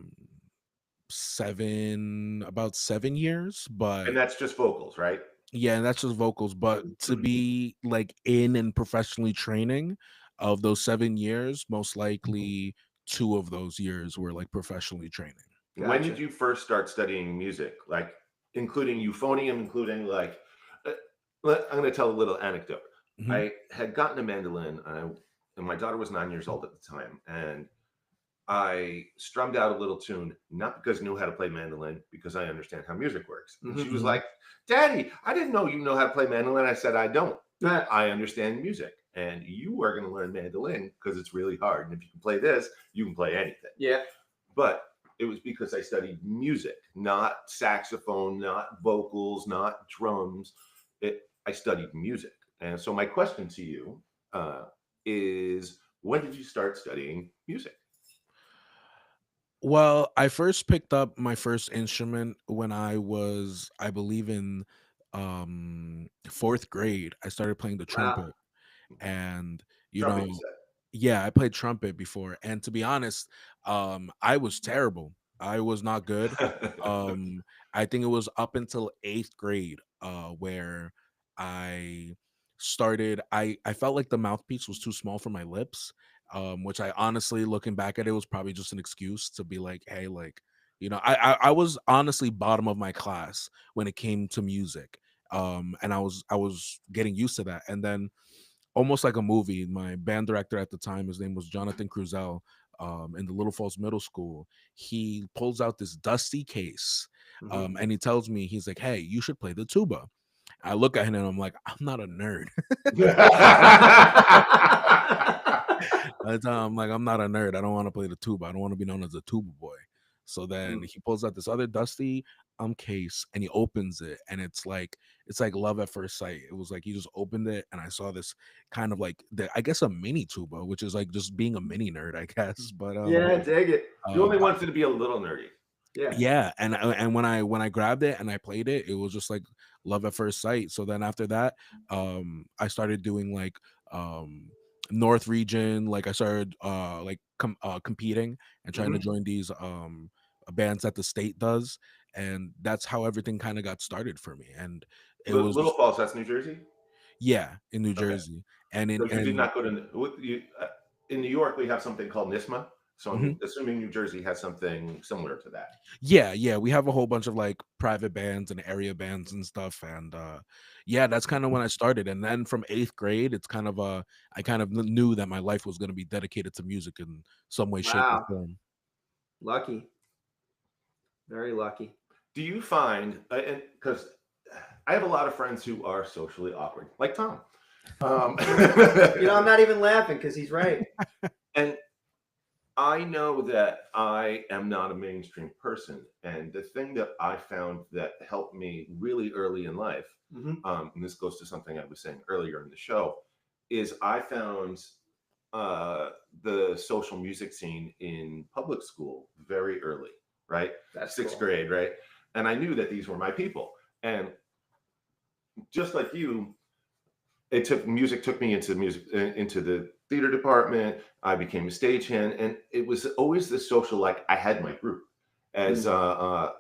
7 years. But And that's just vocals, right? yeah, and that's just vocals. But to be like in and professionally training, of those 7 years, most likely 2 of those years were like professionally training. Gotcha. When did you first start studying music? Like, including euphonium, including like, I'm going to tell a little anecdote. Mhm. I had gotten a mandolin, and my daughter was 9 years old at the time, and I strummed out a little tune, not because I knew how to play mandolin, because I understand how music works. And she was like, "Daddy, I didn't know you know how to play mandolin." I said, "I don't. I understand music, and you are going to learn mandolin because it's really hard. And if you can play this, you can play anything." Yeah. But it was because I studied music, not saxophone, not vocals, not drums. I studied music. And so my question to you is, when did you start studying music? Well, I first picked up my first instrument when I was, I believe, in fourth grade. I started playing the Wow. trumpet. And Trumpet, you yeah, I played trumpet before. And to be honest, I was terrible. I was not good. said. I think it was up until eighth grade, where I I felt like the mouthpiece was too small for my lips. Which, I honestly, looking back at it, was probably just an excuse to be like, "Hey, like, I was honestly bottom of my class when it came to music." And I was getting used to that. And then, almost like a movie, my band director at the time, his name was Jonathan Cruzel, in the Little Falls Middle School, he pulls out this dusty case, and he tells me, he's like, "Hey, you should play the tuba." I look at him and I'm like, "I'm not a nerd." I'm like, I'm not a nerd. I don't want to play the tuba. I don't want to be known as a tuba boy. So then he pulls out this other dusty case and he opens it, and it's like love at first sight. It was like he just opened it and I saw this kind of like I guess a mini tuba, which is like just being a mini nerd, I guess. But Yeah, dig it. You only wanted to be a little nerdy. Yeah, and when I grabbed it and I played it, it was just like love at first sight. So then after that, I started doing like North region, like I started competing and trying to join these bands that the state does, and that's how everything kind of got started for me. And it was Little Falls, that's New Jersey. Yeah, in New Okay. Jersey, and So you did not go to in New York. We have something called NISMA. So I'm assuming New Jersey has something similar to that. Yeah, we have a whole bunch of like private bands and area bands and stuff, and yeah, that's kind of when I started. And then from 8th grade, it's kind of I kind of knew that my life was going to be dedicated to music in some way, shape, or Wow. form. Lucky. Very lucky. Do you find, and because I have a lot of friends who are socially awkward, like Tom. I'm not even laughing because he's right. And I know that I am not a mainstream person. And the thing that I found that helped me really early in life, and this goes to something I was saying earlier in the show, is I found the social music scene in public school very early, right? That's 6th grade, right? And I knew that these were my people. And just like you, music took me into the theater department. I became a stagehand, and it was always this social, like I had my group. As a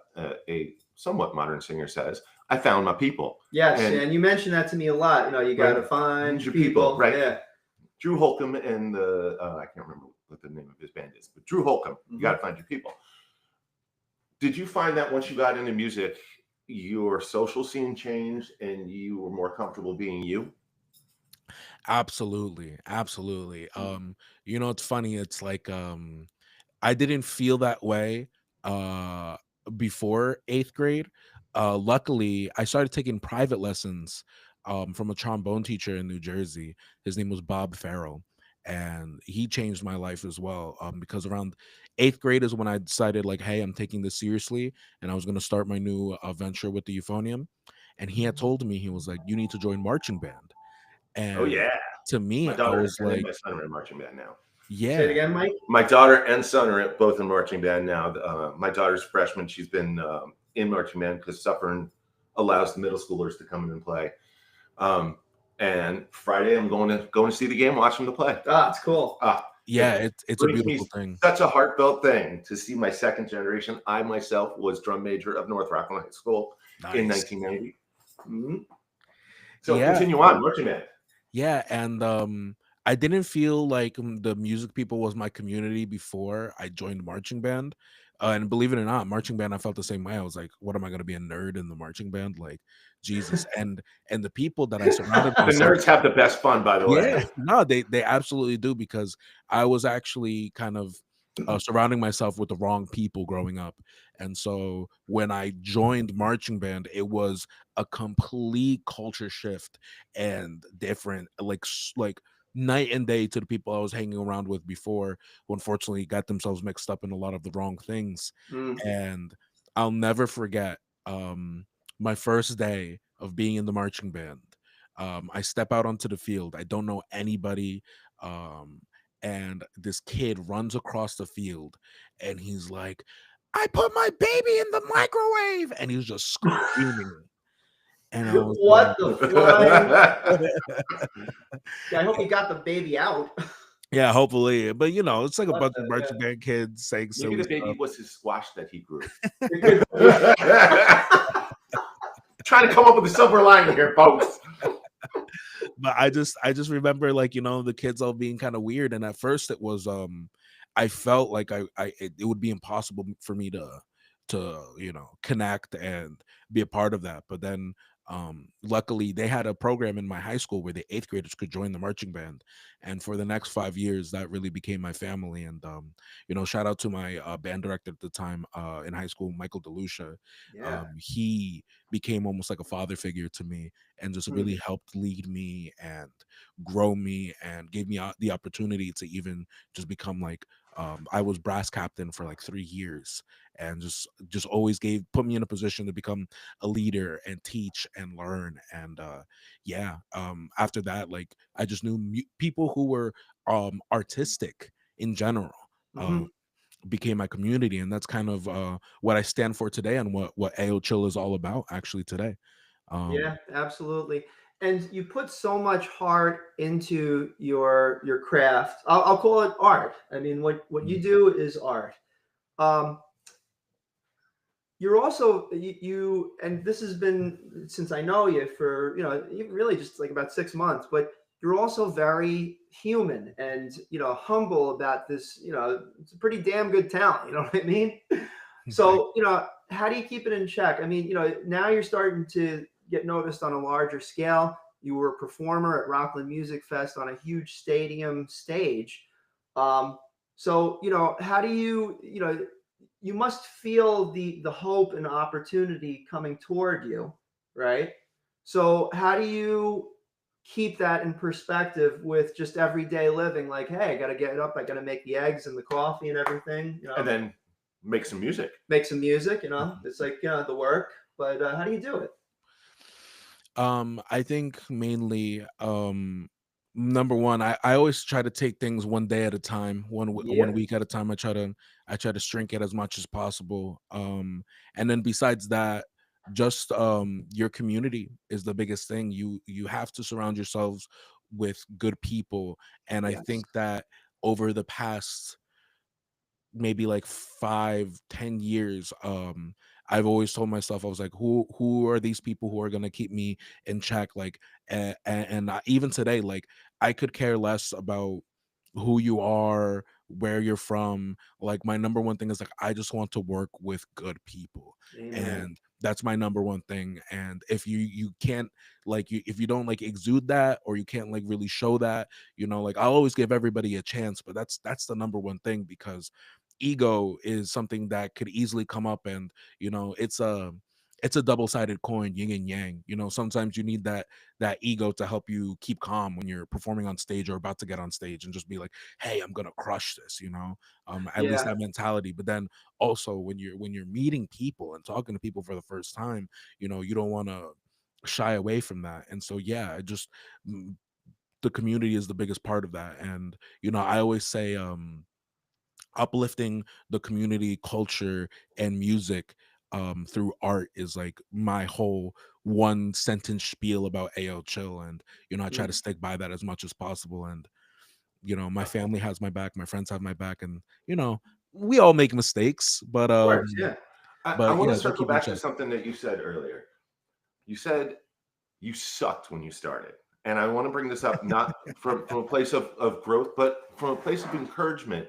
somewhat modern singer says, I found my people. Yes, and you mentioned that to me a lot. You got to find your people, right? Yeah. Drew Holcomb and I can't remember what the name of his band is, but Drew Holcomb. You got to find your people. Did you find that once you got into music, your social scene changed and you were more comfortable being you? Absolutely. It's funny. It's like I didn't feel that way before 8th grade. Luckily, I started taking private lessons from a trombone teacher in New Jersey. His name was Bob Farrell, and he changed my life as well. Because around 8th grade is when I decided, like, hey, I'm taking this seriously, and I was going to start my new venture with the euphonium. And he had told me, he was like, you need to join marching band. Oh And yeah. to me, My I daughter was and like, my son are in marching band now. Say it yeah, again, Mike. My daughter and son are both in marching band now. My daughter's a freshman. She's been in marching band because Suffern allows the middle schoolers to come in and play. And Friday, I'm going to see the game, watch them to play. Ah, it's cool. yeah, it's a beautiful thing. Such a heartfelt thing to see my second generation. I myself was drum major of North Rockland High School in 1990. So continue on, marching band. Yeah, and I didn't feel like the music people was my community before I joined marching band. And believe it or not, marching band, I felt the same way. I was like, what am I going to be, a nerd in the marching band? Like, Jesus. And the people that I surrounded The myself nerds have the best fun, by the way. Yeah, no, they absolutely do, because I was actually kind of surrounding myself with the wrong people growing up. And so when I joined marching band, it was a complete culture shift and different, like night and day to the people I was hanging around with before, who unfortunately got themselves mixed up in a lot of the wrong things. And I'll never forget my first day of being in the marching band. I step out onto the field. I don't know anybody. And this kid runs across the field and he's like, I put my baby in the microwave. And he was just screaming. And I was what the flying? I hope he got the baby out. Yeah, hopefully. But it's like a bunch of marching band kids saying maybe the baby stuff. was his squash that he grew. Trying to come up with a silver lining here, folks. But I just remember, like, the kids all being kind of weird, and at first it was I felt like it would be impossible for me to connect and be a part of that. But then Luckily they had a program in my high school where the 8th graders could join the marching band, and for the next 5 years that really became my family. And shout out to my band director at the time in high school, Michael DeLucia. Yeah. He became almost like a father figure to me, and just Hmm. really helped lead me and grow me, and gave me the opportunity to even just become like, I was brass captain for like 3 years, and just always put me in a position to become a leader and teach and learn. And after that, like, I just knew people who were artistic in general uh Hmm. became my community. And that's kind of what I stand for today, and what AO Chill is all about actually today. Yeah, um absolutely. And you put so much heart into your craft. I'll call it art. I mean, what you mm, do is art. Um, you're also and this has been since I know you for really just like about 6 months, but you're also very human and humble about this. It's a pretty damn good talent. You know what I mean? thank So how do you keep it in check? I mean, now you're starting to get noticed on a larger scale. You were a performer at Rockland Music Fest on a huge stadium stage. Um, so how do you must feel the hope and opportunity coming toward you, right? So how do you keep that in perspective with just everyday living? Like, hey, I got to get up, I got to make the eggs and the coffee and everything, And then make some music. make some music. It's like the work. But how do you do it? I think mainly, number one, I always try to take things one day at a time, one Yeah. week at a time. I try to shrink it as much as possible. And then besides that, just your community is the biggest thing. You have to surround yourselves with good people. And I Yes. think that over the past maybe like 5-10 years, I've always told myself, I was like, who are these people who are going to keep me in check? Like, even today, like, I could care less about who you are, where you're from. Like, my number one thing is, like, I just want to work with good people, Amen. and that's my number one thing. And if you can't, like, if you don't like exude that, or you can't like really show that, like, I'll always give everybody a chance, but that's the number one thing. Because ego is something that could easily come up, and it's a double-sided coin, yin and yang. Sometimes you need that ego to help you keep calm when you're performing on stage or about to get on stage, and just be like, hey, I'm gonna crush this. At least Yeah. that mentality. But then also, when you're meeting people and talking to people for the first time, you don't want to shy away from that. And so, yeah, mm, the community is the biggest part of that. And I always say, uplifting the community culture and music through art is like my whole one sentence spiel about AO Chill. And I try to Mm. stick by that as much as possible. And my family has my back, my friends have my back, and we all make mistakes, but Of course. Yeah. I want to yeah, try to circle keep it in back to check. something that you said earlier. You said you sucked when you started. And I want to bring this up not from a place of growth, but from a place of encouragement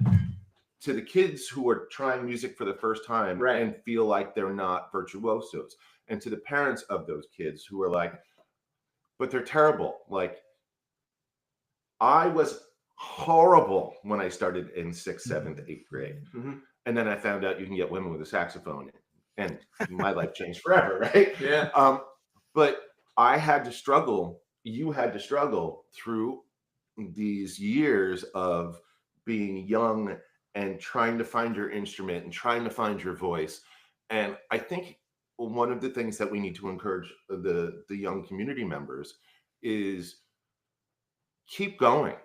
to the kids who are trying music for the first time Right. and feel like they're not virtuosos. And to the parents of those kids who are like, but they're terrible. Like, I was horrible when I started in sixth, seventh, eighth grade. Hmm. And then I found out you can get women with a saxophone, and my life changed forever, right? Yeah. But I had to struggle. You had to struggle through these years of being young and trying to find your instrument and trying to find your voice. And I think one of the things that we need to encourage the young community members is keep going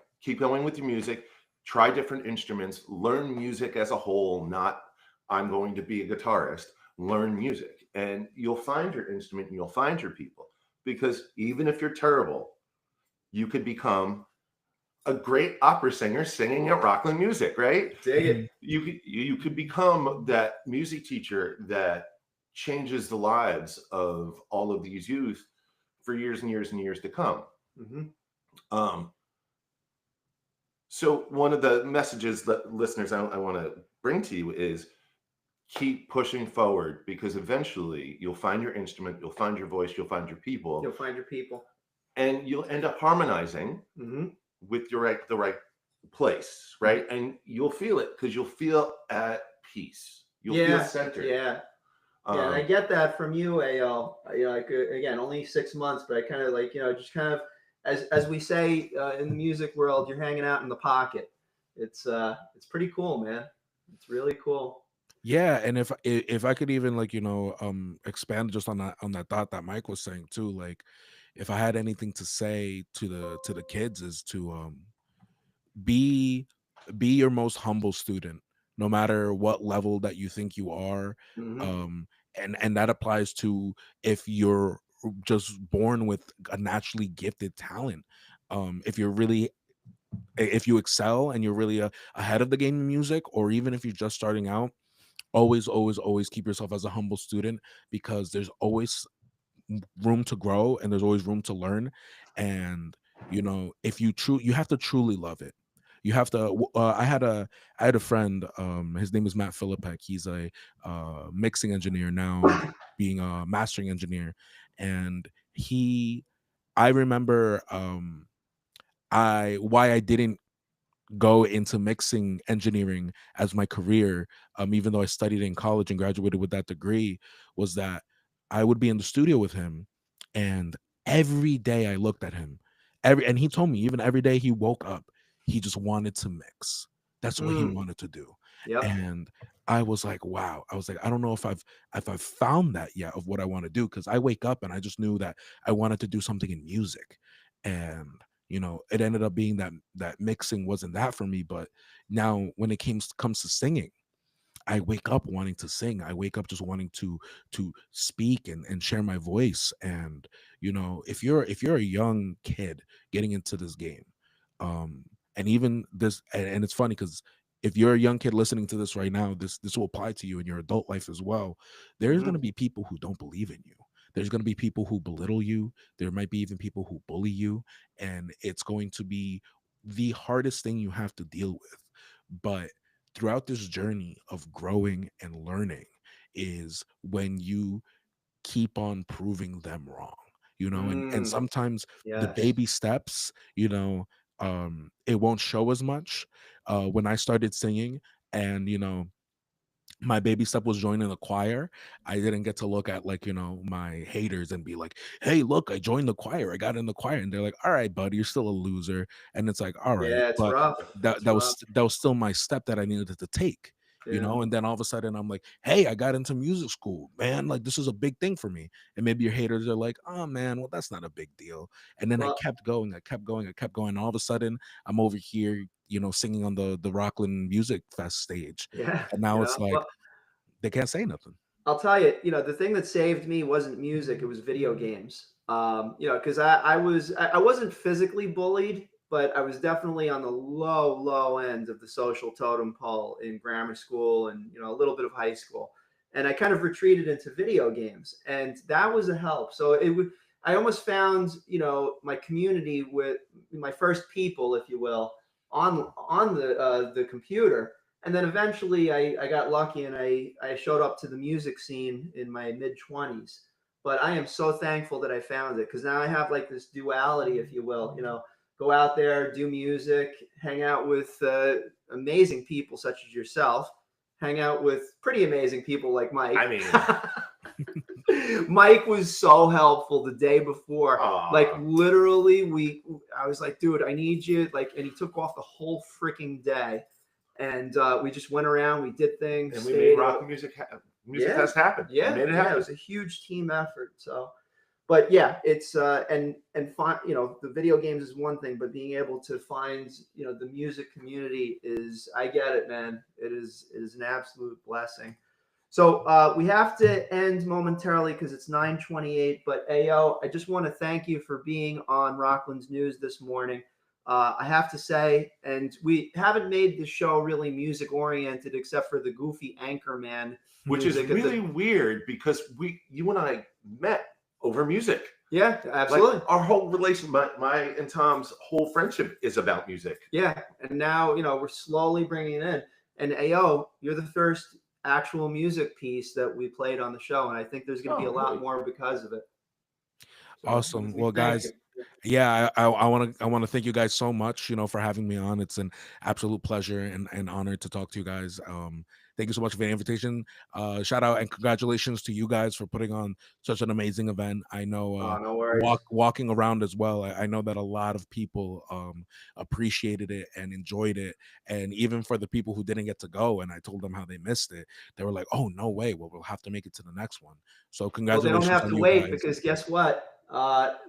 with your music, try different instruments, learn music as a whole, not I'm going to be a guitarist. Learn music and you'll find your instrument and you'll find your people. Because even if you're terrible, you could become a great opera singer singing at Rockland Music, right? Dig it. You could become that music teacher that changes the lives of all of these youth for years and years and years to come. Hmm. Um, So one of the messages that listeners I want to bring to you is keep pushing forward, because eventually you'll find your instrument, you'll find your voice, you'll find your people. You'll find your people. And you'll end up harmonizing with the right place, right? And you'll feel it, because you'll feel at peace. You'll feel centered. Yeah. Yeah, and I get that from you, AL. You know, like again, only 6 months, but I kind of like, you know, just kind of as we say in the music world, you're hanging out in the pocket. It's pretty cool, man. It's really cool. Yeah, and if I could even, like, you know, expand just on that thought that Mike was saying too, like, if I had anything to say to the kids, is to be your most humble student, no matter what level that you think you are. And that applies to if you're just born with a naturally gifted talent. If you're really, if you excel and you're really ahead of the game in music, or even if you're just starting out, always keep yourself as a humble student, because there's always room to grow and there's always room to learn. And you know, if you have to truly love it. You have to I had a friend, his name is Matt Philippek. He's a mixing engineer now, being a mastering engineer. And I remember why I didn't go into mixing engineering as my career, even though I studied in college and graduated with that degree, was that I would be in the studio with him, and every day I looked at him, and he told me even every day he woke up, he just wanted to mix. That's what he wanted to do. And I was like, wow. I was like, I don't know if I've found that yet of what I want to do, because I wake up and I just knew that I wanted to do something in music. And you know, it ended up being that mixing wasn't that for me. But now when it comes to singing, I wake up wanting to sing. I wake up just wanting to speak and share my voice. And you know, if you're a young kid getting into this game, and even this, and it's funny because if you're a young kid listening to this right now, this will apply to you in your adult life as well. There's going to be people who don't believe in you. There's going to be people who belittle you. There might be even people who bully you. And it's going to be the hardest thing you have to deal with. But throughout this journey of growing and learning is when you keep on proving them wrong, you know, and sometimes the baby steps, you know, it won't show as much. When I started singing, and, you know, my baby step was joining the choir, I didn't get to look at, like, you know, my haters and be like, hey, look, I joined the choir, I got in the choir. And they're like, all right, buddy, you're still a loser. And it's like, all right, yeah, it's but rough. that was still my step that I needed to take. You know, and then all of a sudden I'm like, hey, I got into music school, man. Like, this is a big thing for me. And maybe your haters are like, oh man, well, that's not a big deal. And then I kept going. And all of a sudden I'm over here, you know, singing on the Rockland Music Fest stage. And now it's like, they can't say nothing. I'll tell you, you know, the thing that saved me wasn't music; it was video games. You know, because I wasn't physically bullied, but I was definitely on the low end of the social totem pole in grammar school and, you know, a little bit of high school. And I kind of retreated into video games, and that was a help. So I almost found, you know, my community with my first people, if you will, on the computer. And then eventually I got lucky and I showed up to the music scene in my mid-20s. But I am so thankful that I found it, because now I have like this duality, if you will, you know, go out there, do music, hang out with amazing people such as yourself, hang out with pretty amazing people like Mike. I mean, Mike was so helpful the day before. Like, literally, I was like, dude, I need you. Like, and he took off the whole freaking day. And we just went around, we did things. And we made Rockland Music Fest happen. Yeah, we made it happen. It was a huge team effort. So, but yeah, it's and find, you know, the video games is one thing, but being able to find, you know, the music community is, I get it, man. It is an absolute blessing. So we have to end momentarily because it's 9:28. But Ao, I just want to thank you for being on Rockland's News this morning. I have to say, and we haven't made the show really music oriented except for the goofy Anchorman, which is really weird because you and I met over music. Yeah, absolutely. Like, our whole relation, my and Tom's whole friendship is about music. Yeah, and now, you know, we're slowly bringing it in. And Ao, you're the first actual music piece that we played on the show, and I think there's going to be a lot really? more because of it. So, Awesome. we Well, thank guys, you. yeah, I want to thank you guys so much, for having me on. It's an absolute pleasure and honor to talk to you guys. Thank you so much for the invitation. Shout out and congratulations to you guys for putting on such an amazing event. I know No worries. walking around as well, I know that a lot of people appreciated it and enjoyed it. And even for the people who didn't get to go and I told them how they missed it, they were like, oh, no way. Well, we'll have to make it to the next one. So Well, they congratulations don't have on to you wait guys. because guess what?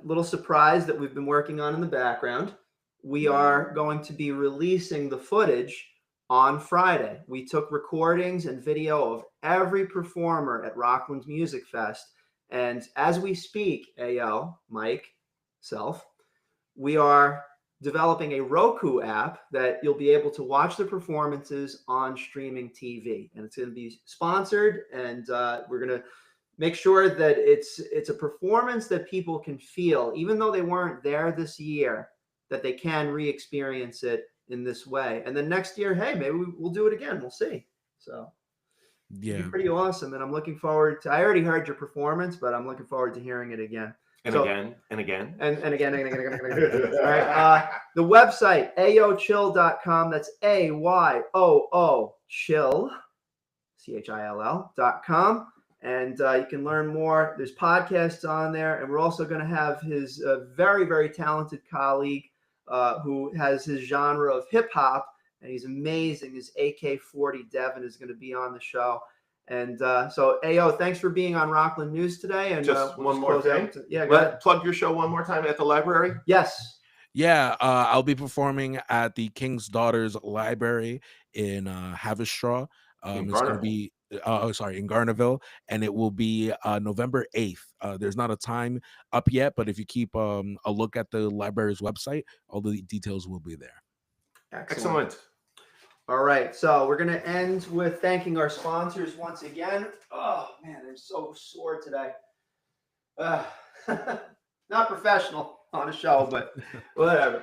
Little surprise that we've been working on in the background. We are going to be releasing the footage on Friday. We took recordings and video of every performer at Rockland Music Fest. And as we speak, AL, Mike, self, we are developing a Roku app that you'll be able to watch the performances on streaming TV. And it's going to be sponsored, and we're going to make sure that it's a performance that people can feel, even though they weren't there this year, that they can re-experience it in this way. And then next year, hey, maybe we'll do it again. We'll see. So Yeah. it'll be pretty awesome. And I'm looking forward to, I already heard your performance, but I'm looking forward to hearing it again. And again. And again. All right. The website, ayochill.com. That's AYOO chill, CHILL.com. And you can learn more. There's podcasts on there. And we're also going to have his very, very talented colleague who has his genre of hip hop. And he's amazing. His AK-40 Devin is going to be on the show. And so, Ayo, thanks for being on Rockland News today. And Just we'll one more thing. Yeah, go ahead. Plug your show one more time at the library. Yes. Yeah, I'll be performing at the King's Daughters Library in Haverstraw. It's going to be, in Garnerville, and it will be November 8th. There's not a time up yet, but if you keep a look at the library's website, all the details will be there. Excellent. All right, so we're going to end with thanking our sponsors once again. Oh, man, I'm so sore today. Not professional on a show, but whatever.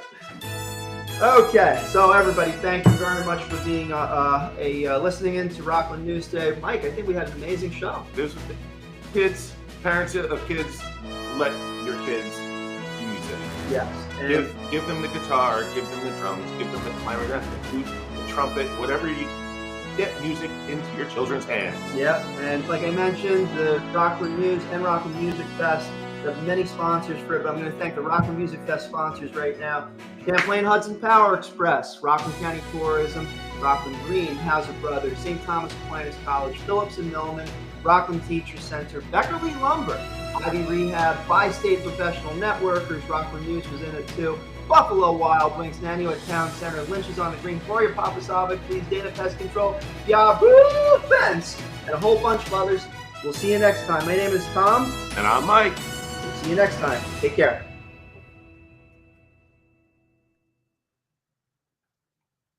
Okay, so everybody, thank you very much for being listening in to Rockland News today. Mike, I think we had an amazing show. There's kids, parents of kids, let your kids be musicians. Yes. Give them the guitar, give them the drums, give them the clarinet, the flute, the trumpet, whatever you get music into your children's hands. Yep, and like I mentioned, the Rockland News and Rockland Music Fest have many sponsors for it, but I'm going to thank the Rockland Music Fest sponsors right now. Champlain Hudson Power Express, Rockland County Tourism, Rockland Green, Hauser Brothers, St. Thomas Aquinas College, Phillips and Millman, Rockland Teacher Center, Beckerly Lumber, Ivy Rehab, Bi-State Professional Networkers, Rockland News was in it too, Buffalo Wild Wings, Nanuet Town Center, Lynch's on the Green, Gloria Papasavik, Please Data Pest Control, Yahoo Fence, and a whole bunch of others. We'll see you next time. My name is Tom. And I'm Mike. We'll see you next time. Take care.